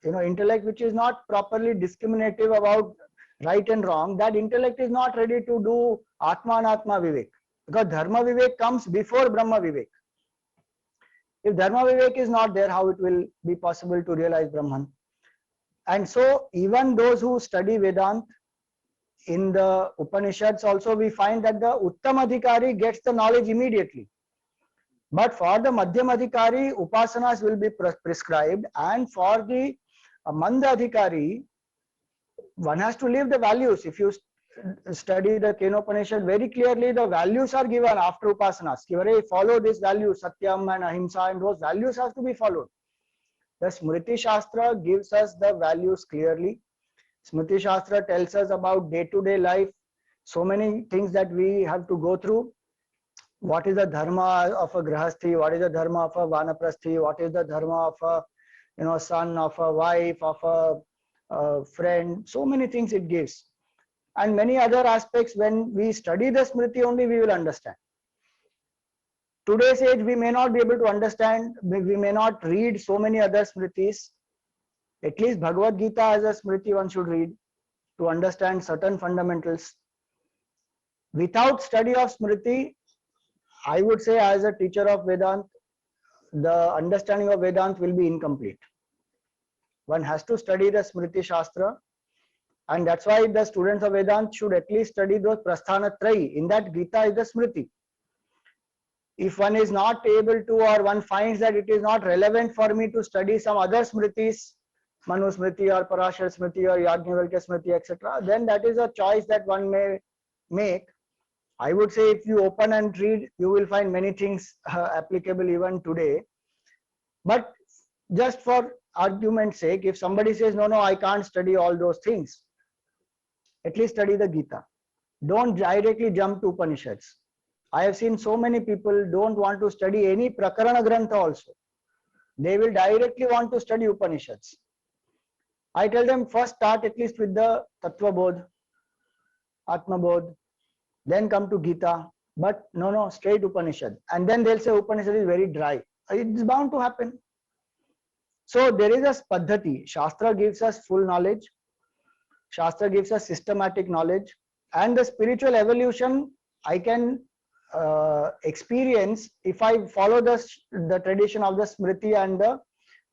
Speaker 2: intellect which is not properly discriminative about right and wrong. That intellect is not ready to do Atma and Atma Vivek, because Dharma Vivek comes before Brahma Vivek. If Dharma Vivek is not there, how it will be possible to realize Brahman? And so even those who study Vedanta, in the Upanishads also we find that the Uttam Adhikari gets the knowledge immediately. But for the Madhyam Adhikari, Upasanas will be prescribed, and for the Manda Adhikari, one has to live the values. If you study the Kenopanishad, very clearly the values are given after Upasanas. Follow these values, Satyam and Ahimsa, and those values have to be followed. The Smriti Shastra gives us the values clearly. Smriti Shastra tells us about day-to-day life, so many things that we have to go through. What is the dharma of a grahasthi? What is the dharma of a vanaprasthi? What is the dharma of a son, of a wife, of a friend? So many things it gives. And many other aspects, when we study the Smriti only, we will understand. Today's age, we may not be able to understand, we may not read so many other Smritis. At least Bhagavad Gita as a Smriti one should read to understand certain fundamentals. Without study of Smriti, I would say as a teacher of Vedant, the understanding of Vedant will be incomplete. One has to study the Smriti Shastra, and that's why the students of Vedant should at least study those Prasthanatrayi. In that, Gita is the Smriti. If one is not able to, or one finds that it is not relevant for me to study some other Smritis, Manu Smriti or Parashar Smriti or Yajnavalkya Smriti, etc., then that is a choice that one may make. I would say if you open and read, you will find many things applicable even today. But just for argument's sake, if somebody says, no, I can't study all those things, at least study the Gita. Don't directly jump to Upanishads. I have seen so many people don't want to study any Prakarana Grantha also. They will directly want to study Upanishads. I tell them first start at least with the Tattva Bodh, Atma Bodh, then come to Gita. But no, straight Upanishad. And then they'll say Upanishad is very dry. It's bound to happen. So there is a paddhati. Shastra gives us full knowledge. Shastra gives us systematic knowledge. And the spiritual evolution I can experience if I follow the tradition of the Smriti and the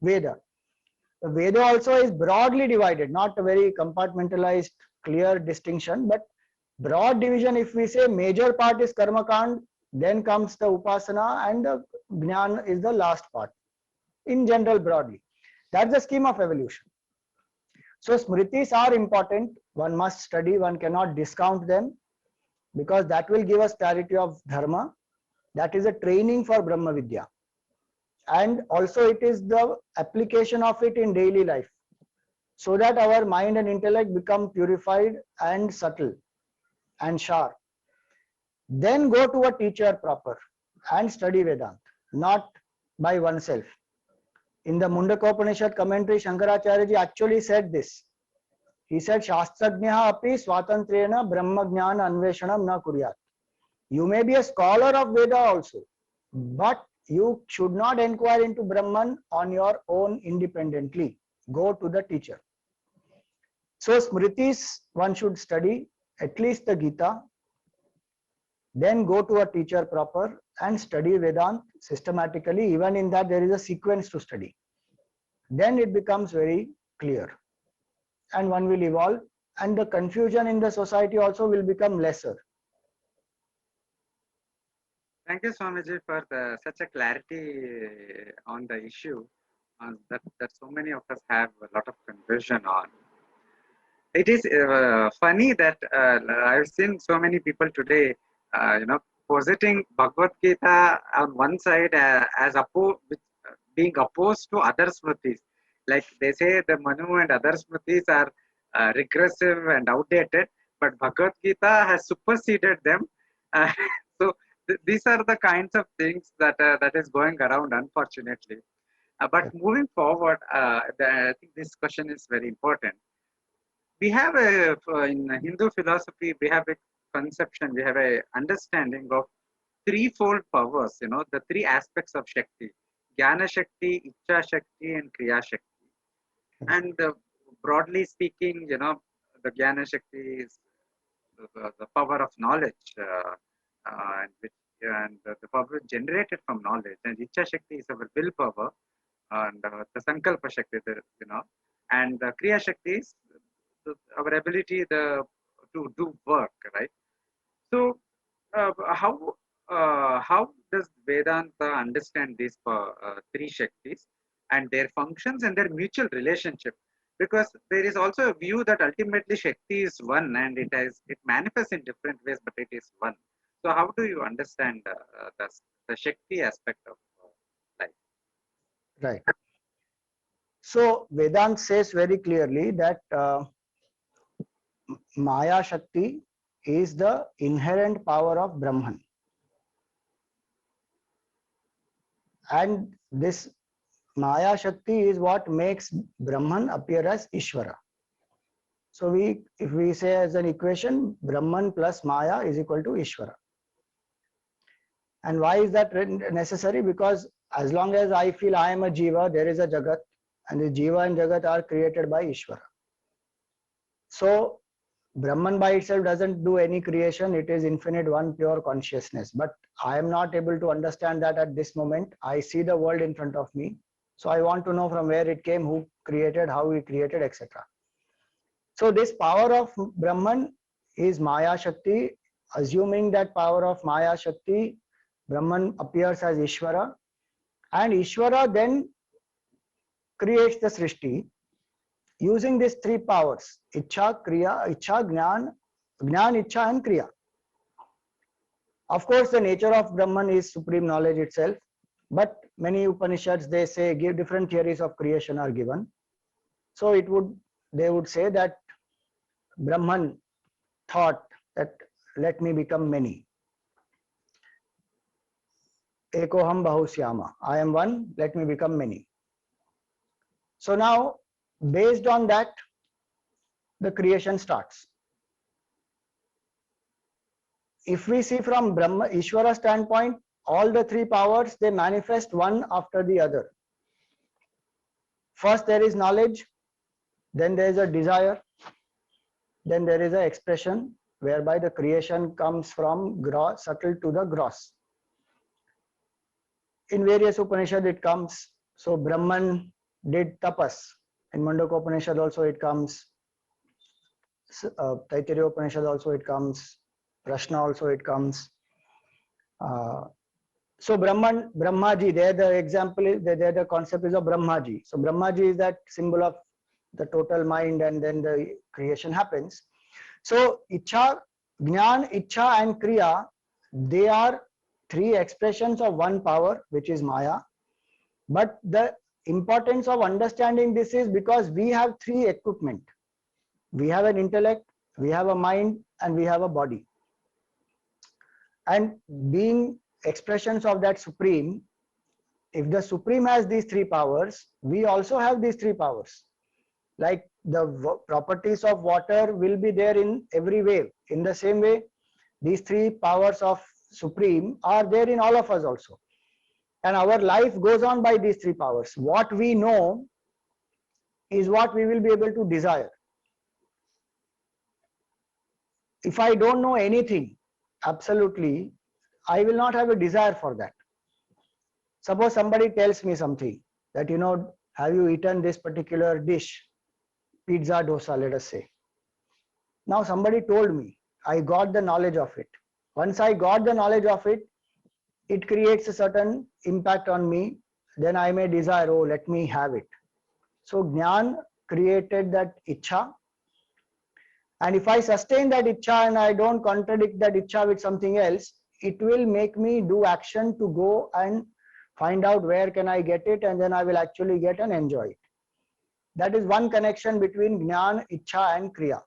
Speaker 2: Veda. The Veda also is broadly divided, not a very compartmentalized, clear distinction, but broad division. If we say major part is Karma Kand, then comes the Upasana, and the Jnana is the last part. In general, broadly. That's the scheme of evolution. So Smritis are important. One must study, one cannot discount them, because that will give us clarity of Dharma. That is a training for Brahma Vidya. And also it is the application of it in daily life, so that our mind and intellect become purified and subtle and sharp. Then go to a teacher proper and study Vedanta, not by oneself. In the Mundaka commentary, Shankaracharya ji actually said this. He said, Shastrajnyaha api swatantrena brahma jnana anveshanam na kuryat. You may be a scholar of Veda also, but you should not inquire into Brahman on your own independently. Go to the teacher. So Smritis one should study, at least the Gita, then go to a teacher proper and study Vedanta systematically. Even in that there is a sequence to study. Then it becomes very clear and one will evolve, and the confusion in the society also will become lesser.
Speaker 1: Thank you, Swamiji, for such a clarity on the issue that so many of us have a lot of confusion on. It is funny that I've seen so many people today, positing Bhagavad Gita on one side as being opposed to other Smritis. Like they say the Manu and other Smritis are regressive and outdated, but Bhagavad Gita has superseded them. So these are the kinds of things that is going around, unfortunately. But moving forward, I think this question is very important. We have in Hindu philosophy, we have a conception, we have a understanding of threefold powers, the three aspects of Shakti: Jnana Shakti, Ichcha Shakti, and Kriya Shakti. And broadly speaking, the Jnana Shakti is the power of knowledge, and the power generated from knowledge. And Ichcha Shakti is our willpower, and the Sankalpa Shakti, and the Kriya Shakti is our ability to do work, right? So, how does Vedanta understand these three Shaktis and their functions and their mutual relationship? Because there is also a view that ultimately Shakti is one, and it manifests in different ways, but it is one. So, how do you understand the Shakti aspect of life?
Speaker 2: Right. So Vedanta says very clearly that Maya Shakti is the inherent power of Brahman. And this Maya Shakti is what makes Brahman appear as Ishvara. So if we say as an equation, Brahman plus Maya is equal to Ishvara. And why is that necessary? Because as long as I feel I am a Jiva, there is a Jagat. and the Jiva and Jagat are created by Ishvara. So Brahman by itself doesn't do any creation, it is infinite one pure consciousness. But I am not able to understand that at this moment. I see the world in front of me. So I want to know from where it came, who created, how he created, etc. So this power of Brahman is Maya Shakti. Assuming that power of Maya Shakti, Brahman appears as Ishvara, and Ishvara then creates the Srishti using these three powers: Ichha, Kriya, Ichha, Gnan, Ichha and Kriya. Of course, the nature of Brahman is supreme knowledge itself, but many Upanishads, they say, give different theories of creation are given. So they would say that Brahman thought that let me become many. Ekoham Bahusyama. I am one, let me become many. So now, based on that, the creation starts. If we see from Brahma Ishvara standpoint, all the three powers, they manifest one after the other. First there is knowledge, then there is a desire, then there is an expression whereby the creation comes from subtle to the gross. In various Upanishads it comes. So Brahman did tapas. In Mandukya Upanishad also it comes. Taittiriya Upanishad also it comes. Prashna also it comes. So Brahmaji, there the example is, there the concept is of Brahmaji. So Brahmaji is that symbol of the total mind, and then the creation happens. So Ichha, Jnana, Ichha and Kriya, they are three expressions of one power, which is Maya. But the importance of understanding this is because we have three equipment. We have an intellect, we have a mind, and we have a body. And being expressions of that supreme, if the supreme has these three powers, we also have these three powers. Like the properties of water will be there in every wave. In the same way, these three powers of supreme are there in all of us also. And our life goes on by these three powers. What we know is what we will be able to desire. If I don't know anything, absolutely, I will not have a desire for that. Suppose somebody tells me something that, have you eaten this particular dish, pizza, dosa, let us say. Now somebody told me, I got the knowledge of it. Once I got the knowledge of it, it creates a certain impact on me. Then I may desire, oh, let me have it. So Jnana created that Ichha. And if I sustain that Ichha and I don't contradict that Ichha with something else, it will make me do action to go and find out where can I get it, and then I will actually get and enjoy it. That is one connection between Jnana, Ichha and Kriya.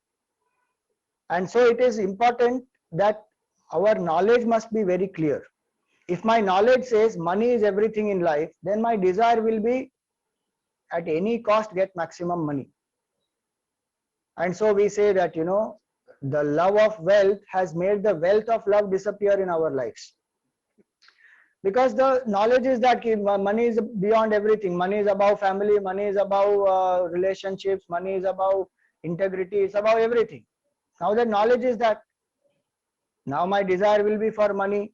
Speaker 2: And so it is important that our knowledge must be very clear. If my knowledge says money is everything in life, then my desire will be at any cost get maximum money. And so we say that, the love of wealth has made the wealth of love disappear in our lives. Because the knowledge is that money is beyond everything. Money is about family, money is about relationships, money is about integrity, it's about everything. Now the knowledge is that now my desire will be for money,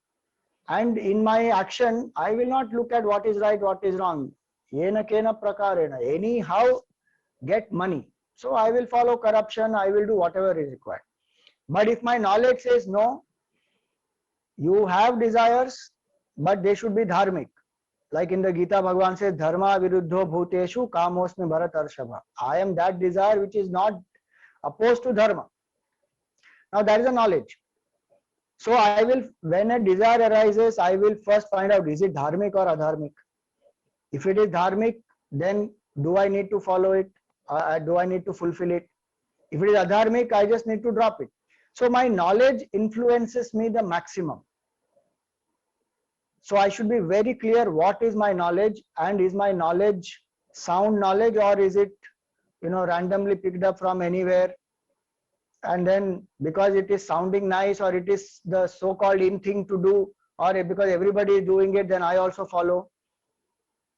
Speaker 2: and in my action I will not look at what is right, what is wrong. Yena kena prakarena, anyhow get money. So I will follow corruption, I will do whatever is required. But if my knowledge says no, you have desires, but they should be dharmic. Like in the Gita, Bhagavan says, Dharma viruddho bhuteshu kamosme bharatarshava. I am that desire which is not opposed to dharma. Now that is a knowledge. So I will, when a desire arises, I will first find out, is it dharmic or adharmic? If it is dharmic, then do I need to follow it? Do I need to fulfill it? If it is adharmic, I just need to drop it. So my knowledge influences me the maximum. So I should be very clear what is my knowledge, and is my knowledge sound knowledge, or is it, randomly picked up from anywhere, and then because it is sounding nice, or it is the so-called in thing to do, or because everybody is doing it, then I also follow.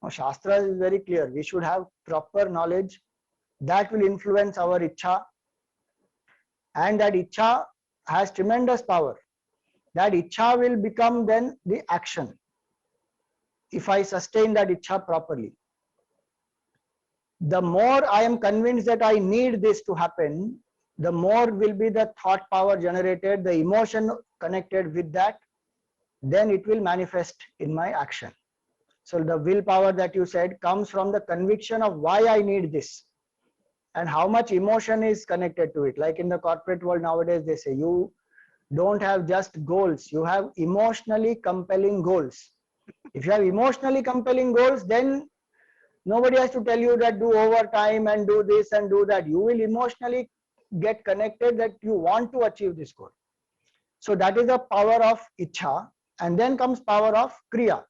Speaker 2: Now, Shastra is very clear. We should have proper knowledge that will influence our Ichha, and that Ichha has tremendous power. That Ichha will become then the action if I sustain that Ichha properly. The more I am convinced that I need this to happen, the more will be the thought power generated, the emotion connected with that, then it will manifest in my action. So the willpower that you said comes from the conviction of why I need this and how much emotion is connected to it. Like in the corporate world nowadays, they say you don't have just goals, you have emotionally compelling goals. If you have emotionally compelling goals, then nobody has to tell you that do overtime and do this and do that. You will emotionally get connected that you want to achieve this goal. So that is the power of Ichha, and then comes power of Kriya.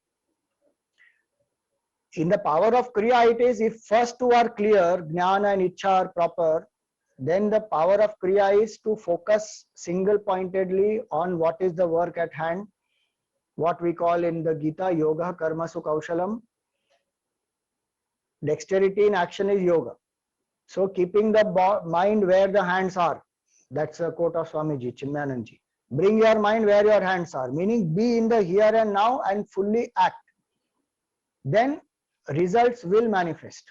Speaker 2: In the power of Kriya, it is if first two are clear, Jnana and Ichha are proper, then the power of Kriya is to focus single pointedly on what is the work at hand, what we call in the Gita, Yoga Karmasu Kaushalam. Dexterity in action is yoga. So keeping the mind where the hands are, that's a quote of Swamiji, Chinmayanandaji. Bring your mind where your hands are, meaning be in the here and now and fully act. Then results will manifest.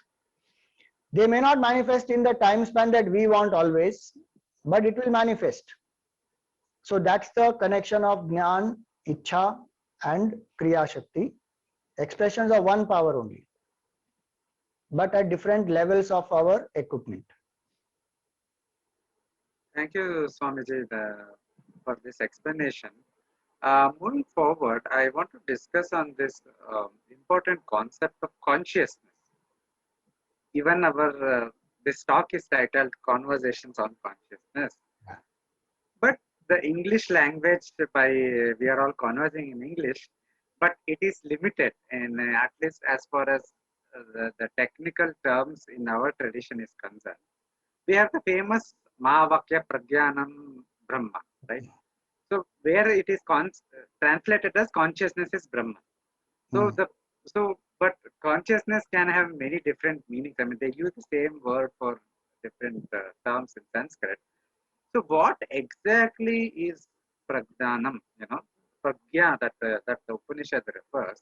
Speaker 2: They may not manifest in the time span that we want always, but it will manifest. So that's the connection of Jnana, Ichha and Kriya Shakti, expressions of one power only, but at different levels of our equipment.
Speaker 1: Thank you, Swamiji, for this explanation. Moving forward, I want to discuss on this important concept of consciousness. Even our this talk is titled "Conversations on Consciousness," but the English language, by we are all conversing in English, but it is limited, and at least as far as the technical terms in our tradition is concerned. We have the famous Mahavakya Pragyanam Brahma, right? So where it is translated as consciousness is Brahman. So but consciousness can have many different meanings. I mean, they use the same word for different terms in Sanskrit. So what exactly is Prajnanam? Pragya that the Upanishad refers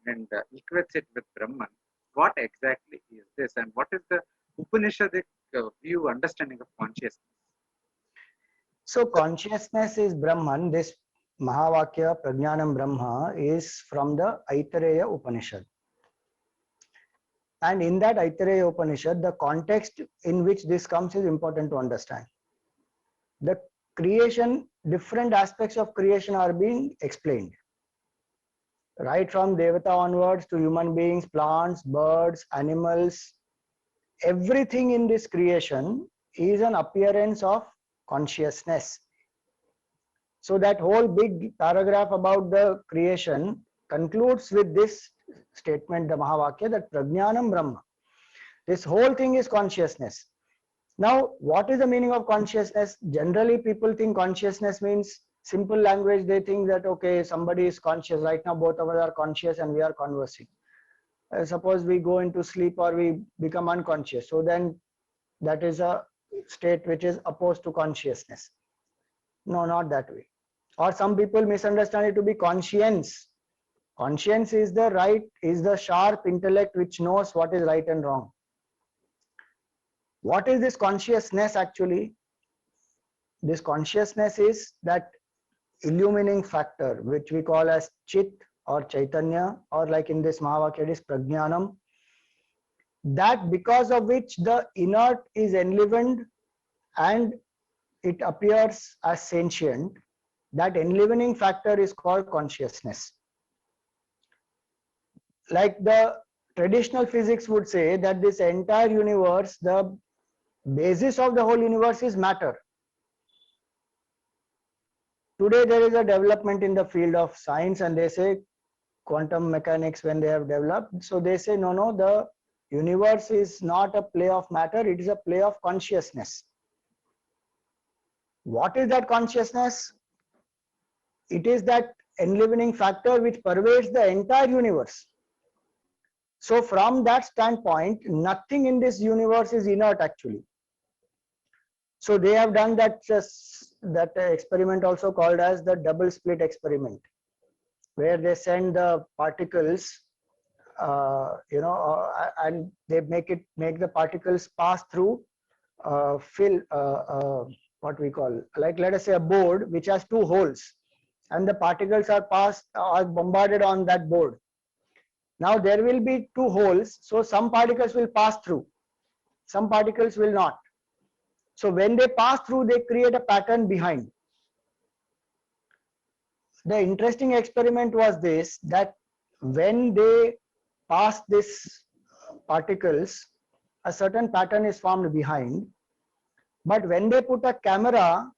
Speaker 1: and equates it with Brahman. What exactly is this, and what is the Upanishadic view understanding of consciousness?
Speaker 2: So consciousness is Brahman. This Mahavakya Prajnanam Brahma is from the Aitareya Upanishad. And in that Aitareya Upanishad, the context in which this comes is important to understand. The creation, different aspects of creation are being explained. Right from Devata onwards to human beings, plants, birds, animals, everything in this creation is an appearance of consciousness. So that whole big paragraph about the creation concludes with this statement, the Mahavakya, that Prajnanam Brahma. This whole thing is consciousness. Now, what is the meaning of consciousness? Generally, people think consciousness means simple language. They think that, okay, somebody is conscious. Right now, both of us are conscious and we are conversing. Suppose we go into sleep or we become unconscious. So then that is a state which is opposed to consciousness. No, not that way. Or some people misunderstand it to be conscience. Conscience is the sharp intellect which knows what is right and wrong. What is this consciousness actually? This consciousness is that illumining factor which we call as Chit or Chaitanya, or like in this Mahavakya it is Prajnanam, that because of which the inert is enlivened and it appears as sentient. That enlivening factor is called consciousness. Like the traditional physics would say that this entire universe, the basis of the whole universe is matter. Today there is a development in the field of science and they say quantum mechanics when they have developed. So they say no, the universe is not a play of matter, it is a play of consciousness. What is that consciousness? It is that enlivening factor which pervades the entire universe. So from that standpoint, nothing in this universe is inert actually. So they have done that experiment also called as the double slit experiment, where they send the particles, and they make the particles pass through what we call, like let us say a board which has two holes, and the particles are bombarded on that board. Now there will be two holes, so some particles will pass through, some particles will not. So when they pass through, they create a pattern behind. The interesting experiment was this, that when they pass this particles, a certain pattern is formed behind. But when they put a camera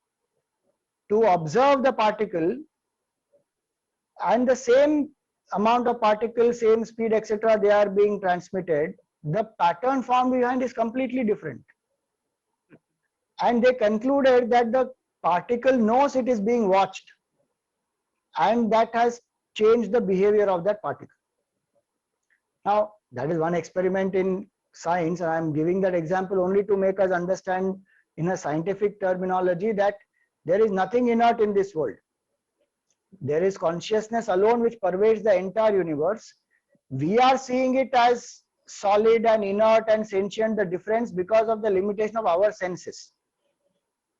Speaker 2: to observe the particle, and the same amount of particles, same speed, etc., they are being transmitted, the pattern formed behind is completely different. And they concluded that the particle knows it is being watched, and that has changed the behavior of that particle. Now, that is one experiment in science, and I am giving that example only to make us understand in a scientific terminology that there is nothing inert in this world. There is consciousness alone which pervades the entire universe. We are seeing it as solid and inert and sentient, the difference because of the limitation of our senses.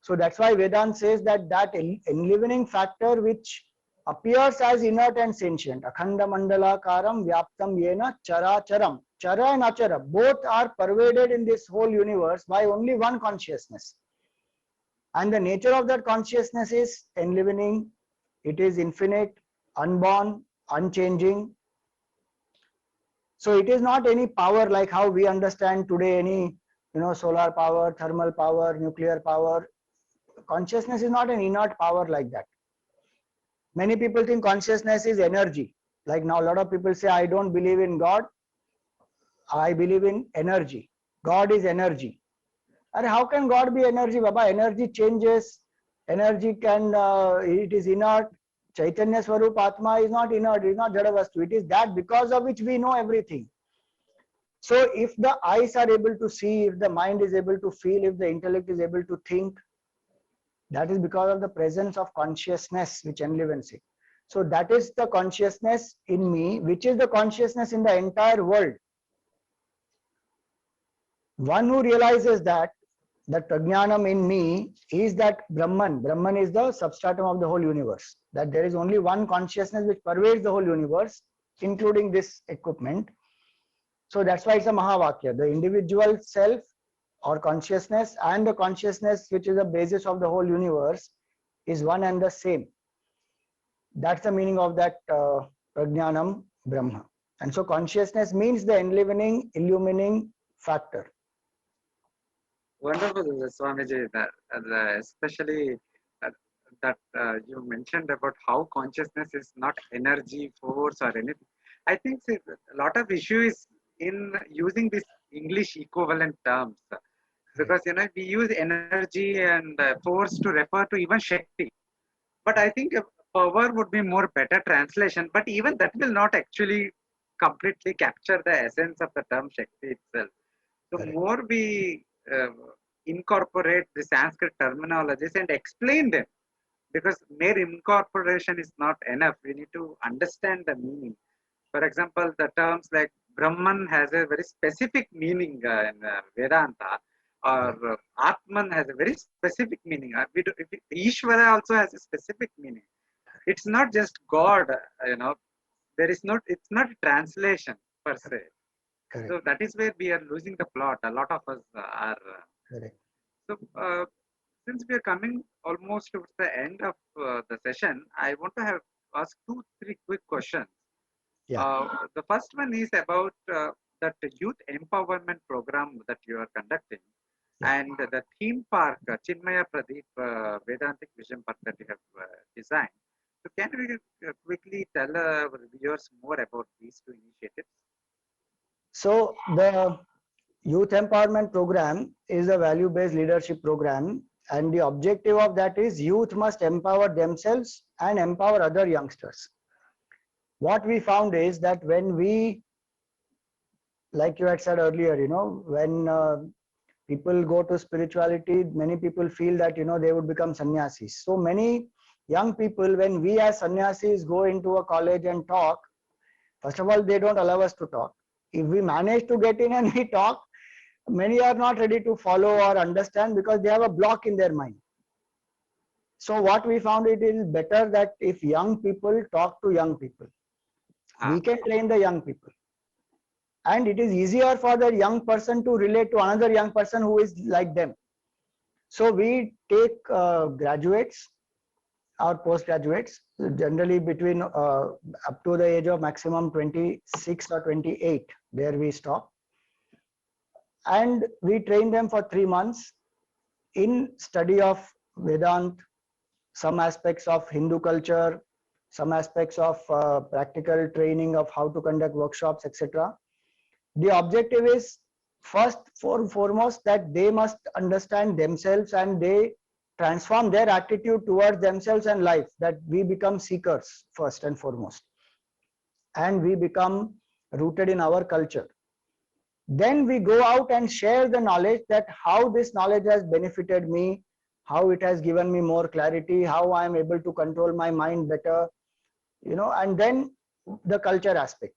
Speaker 2: So that's why Vedanta says that enlivening factor which appears as inert and sentient, akhanda mandalakaram vyaptam yena chara charam, chara and achara, both are pervaded in this whole universe by only one consciousness. And the nature of that consciousness is enlivening. It is infinite, unborn, unchanging. So it is not any power like how we understand today, any solar power, thermal power, nuclear power. Consciousness is not an inert power like that. Many people think consciousness is energy. Like now a lot of people say, I don't believe in God, I believe in energy. God is energy. And how can God be energy, Baba? Energy changes, energy can, it is inert. Chaitanya Swarup Atma is not inert, it is not Jadavastu. It is that because of which we know everything. So if the eyes are able to see, if the mind is able to feel, if the intellect is able to think, that is because of the presence of consciousness which enlivens it. So that is the consciousness in me, which is the consciousness in the entire world. One who realizes that prajnanam in me is that Brahman. Brahman is the substratum of the whole universe. That there is only one consciousness which pervades the whole universe, including this equipment. So that's why it's a Mahavakya. The individual self or consciousness and the consciousness which is the basis of the whole universe is one and the same. That's the meaning of that prajnanam Brahma. And so consciousness means the enlivening, illumining factor.
Speaker 1: Wonderful, Swamiji, especially that you mentioned about how consciousness is not energy, force, or anything. I think a lot of issue is in using this English equivalent terms, because we use energy and force to refer to even Shakti. But I think power would be more better translation. But even that will not actually completely capture the essence of the term Shakti itself. So more we incorporate the Sanskrit terminologies and explain them, because mere incorporation is not enough. We need to understand the meaning. For example, the terms like Brahman has a very specific meaning in Vedanta, or Atman has a very specific meaning. Ishvara also has a specific meaning. It's not just God, there is not, it's not a translation per se.
Speaker 2: Correct.
Speaker 1: So that is where we are losing the plot. A lot of us are.
Speaker 2: Correct.
Speaker 1: So since we are coming almost towards the end of the session, I want to ask 2-3 quick questions.
Speaker 2: Yeah.
Speaker 1: The first one is about that youth empowerment program that you are conducting, and the theme park, Chinmaya Pradeep Vedantic Vision Park that you have designed. So can we quickly tell our viewers more about these two initiatives?
Speaker 2: So the Youth Empowerment Program is a value-based leadership program, and the objective of that is youth must empower themselves and empower other youngsters. What we found is that when we like you had said earlier, when people go to spirituality, many people feel that, they would become sannyasis. So many young people, when we as sannyasis go into a college and talk, first of all, they don't allow us to talk. If we manage to get in and we talk, many are not ready to follow or understand because they have a block in their mind. So what we found, it is better that if young people talk to young people, we can train the young people. And it is easier for the young person to relate to another young person who is like them. So we take graduates or postgraduates, generally between up to the age of maximum 26 or 28, there we stop. And we train them for 3 months in study of Vedant, some aspects of Hindu culture, some aspects of practical training of how to conduct workshops, etc. The objective is first foremost that they must understand themselves and they transform their attitude towards themselves and life, that we become seekers first and foremost, and we become rooted in our culture. Then we go out and share the knowledge, that how this knowledge has benefited me, how it has given me more clarity, how I am able to control my mind better, and then the culture aspect.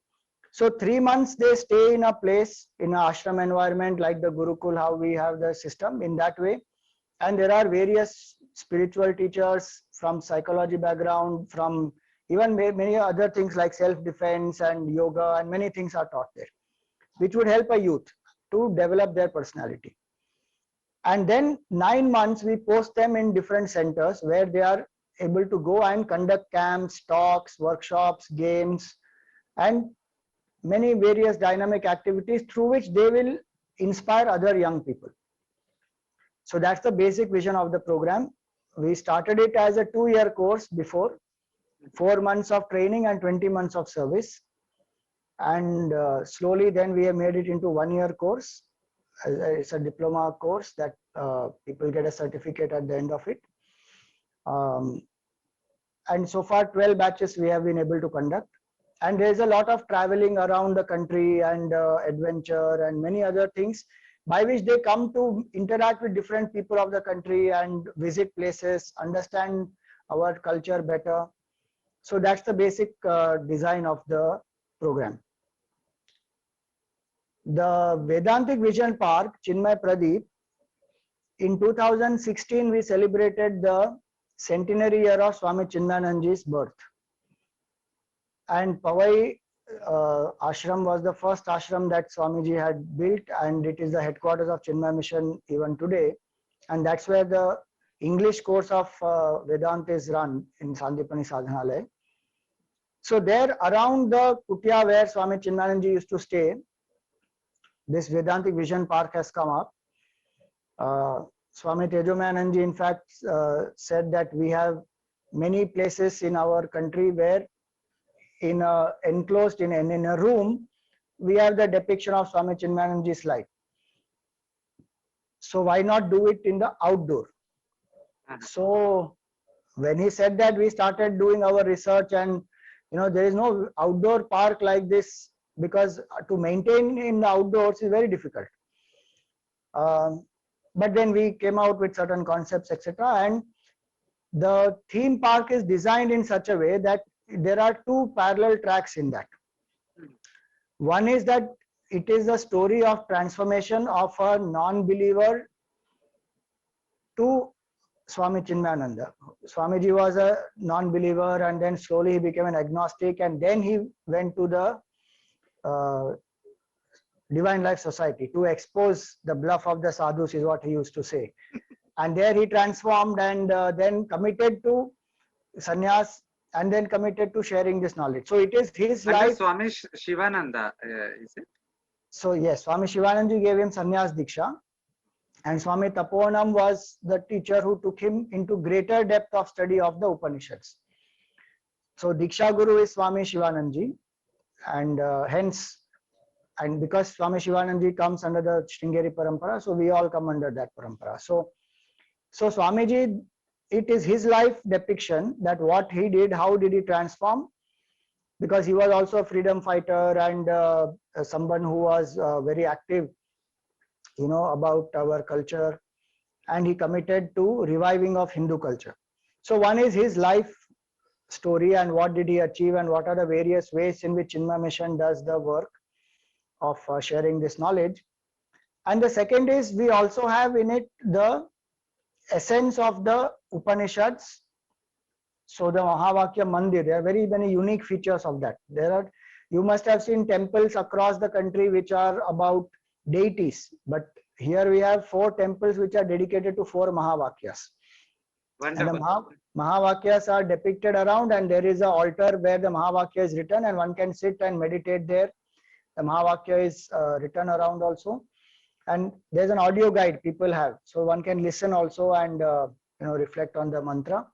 Speaker 2: So 3 months they stay in a place, in an ashram environment like the Gurukul, how we have the system in that way. And there are various spiritual teachers from psychology background, from even many other things like self-defense and yoga, and many things are taught there, which would help a youth to develop their personality. And then 9 months we post them in different centers where they are able to go and conduct camps, talks, workshops, games, and many various dynamic activities through which they will inspire other young people. So that's the basic vision of the program. We started it as a 2-year course before, 4 months of training and 20 months of service. And slowly then we have made it into 1-year course. It's a diploma course that people get a certificate at the end of it. And so far 12 batches we have been able to conduct. And there's a lot of traveling around the country and adventure and many other things by which they come to interact with different people of the country and visit places, understand our culture better. So that's the basic design of the program. The Vedantic Vision Park, Chinmay Pradeep, in 2016 we celebrated the centenary year of Swami Chinmayanandaji's birth. And Powai ashram was the first ashram that Swamiji had built, and it is the headquarters of Chinmay Mission even today. And that's where the English course of Vedanta is run in Sandipani Sadhanalaya. So there around the kutia where Swami Chinmayanandaji used to stay, this Vedantic Vision Park has come up. Swami Tejomayanandaji in fact said that we have many places in our country where enclosed in a room, we have the depiction of Swami Chinmayanandaji's life. So why not do it in the outdoor? So when he said that, we started doing our research, and there is no outdoor park like this, because to maintain in the outdoors is very difficult. But then we came out with certain concepts, etc. And the theme park is designed in such a way that there are 2 parallel tracks in that. One is that it is a story of transformation of a non-believer to Swami Chinmayananda. Swamiji was a non-believer, and then slowly he became an agnostic, and then he went to the Divine Life Society to expose the bluff of the sadhus, is what he used to say. And there he transformed, and then committed to sannyas, and then committed to sharing this knowledge. So it is his life.
Speaker 1: Swami Shivananda, is it?
Speaker 2: So yes, Swami Shivanandaji gave him sannyas diksha, and Swami Tapovanam was the teacher who took him into greater depth of study of the Upanishads. So Diksha Guru is Swami Shivanandaji, and hence, and because Swami Shivanandaji comes under the Sringeri Parampara, so we all come under that Parampara. So Swamiji, it is his life depiction, that what he did, how did he transform, because he was also a freedom fighter and someone who was very active, about our culture, and he committed to reviving of Hindu culture. So one is his life story and what did he achieve and what are the various ways in which Chinmaya Mission does the work of sharing this knowledge. And the second is we also have in it the essence of the Upanishads. So the Mahavakya Mandir, there are very many unique features of that. You must have seen temples across the country which are about deities, but here we have 4 temples which are dedicated to 4 Mahavakyas.
Speaker 1: Wonderful.
Speaker 2: And the Mahavakyas are depicted around, and there is an altar where the Mahavakya is written, and one can sit and meditate there. The Mahavakya is written around also, and there's an audio guide people have, so one can listen also and reflect on the mantra.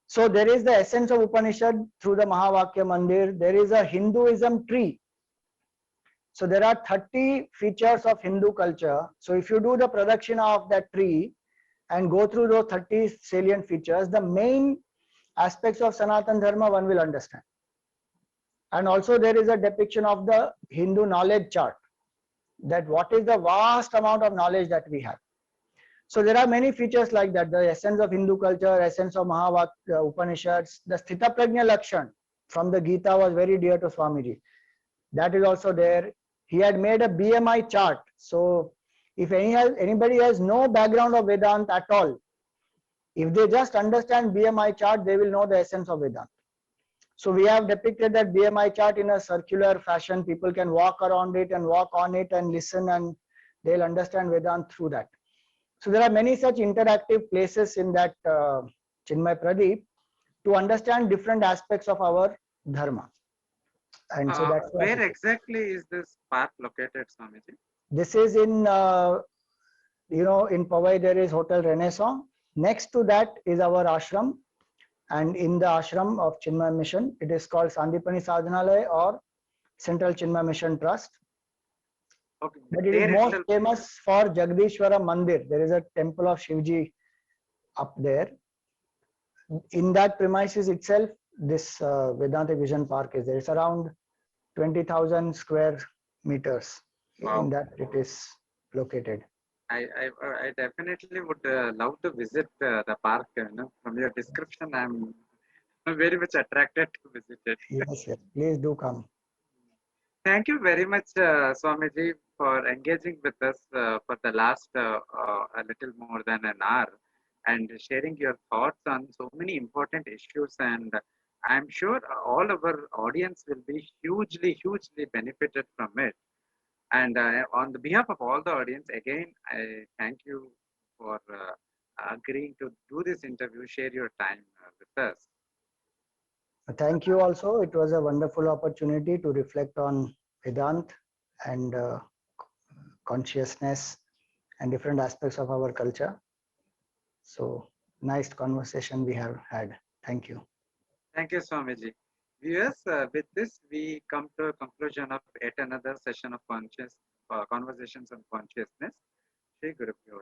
Speaker 2: So there is the essence of Upanishad through the Mahavakya Mandir. There is a Hinduism tree. So there are 30 features of Hindu culture. So if you do the production of that tree and go through those 30 salient features, the main aspects of Sanatana Dharma one will understand. And also there is a depiction of the Hindu knowledge chart, that what is the vast amount of knowledge that we have. So there are many features like that, the essence of Hindu culture, essence of Mahavakya Upanishads, the Sthita Prajna Lakshan from the Gita was very dear to Swamiji. That is also there. He had made a BMI chart. So if anybody has no background of Vedanta at all, if they just understand BMI chart, they will know the essence of Vedanta. So we have depicted that BMI chart in a circular fashion. People can walk around it and walk on it and listen, and they'll understand Vedanta through that. So there are many such interactive places in that Chinmay Pradeep to understand different aspects of our dharma. And so that's
Speaker 1: where exactly is this park located, Swamiji?
Speaker 2: This is in in Powai there is Hotel Renaissance. Next to that is our ashram, and in the ashram of Chinmaya Mission, it is called Sandipani Sadhanalaya or Central Chinmaya Mission Trust.
Speaker 1: Okay.
Speaker 2: But it is most famous for Jagdishwara Mandir. There is a temple of Shivji up there. In that premises itself, this Vedantic Vision Park is there. It's around 20,000 square meters. Wow. In that it is located.
Speaker 1: I definitely would love to visit the park. From your description, I'm very much attracted to visit it.
Speaker 2: Yes, yes. Please do come.
Speaker 1: Thank you very much, Swamiji, for engaging with us for the last a little more than an hour and sharing your thoughts on so many important issues. And I'm sure all our audience will be hugely benefited from it. And on the behalf of all the audience, again, I thank you for agreeing to do this interview, share your time with us.
Speaker 2: Thank you also. It was a wonderful opportunity to reflect on Vedanta and consciousness and different aspects of our culture. So nice conversation we have had. Thank you.
Speaker 1: Thank you, Swamiji. Viewers, with this, we come to a conclusion of yet another session of Conversations on Consciousness. Shri Guru Pyo.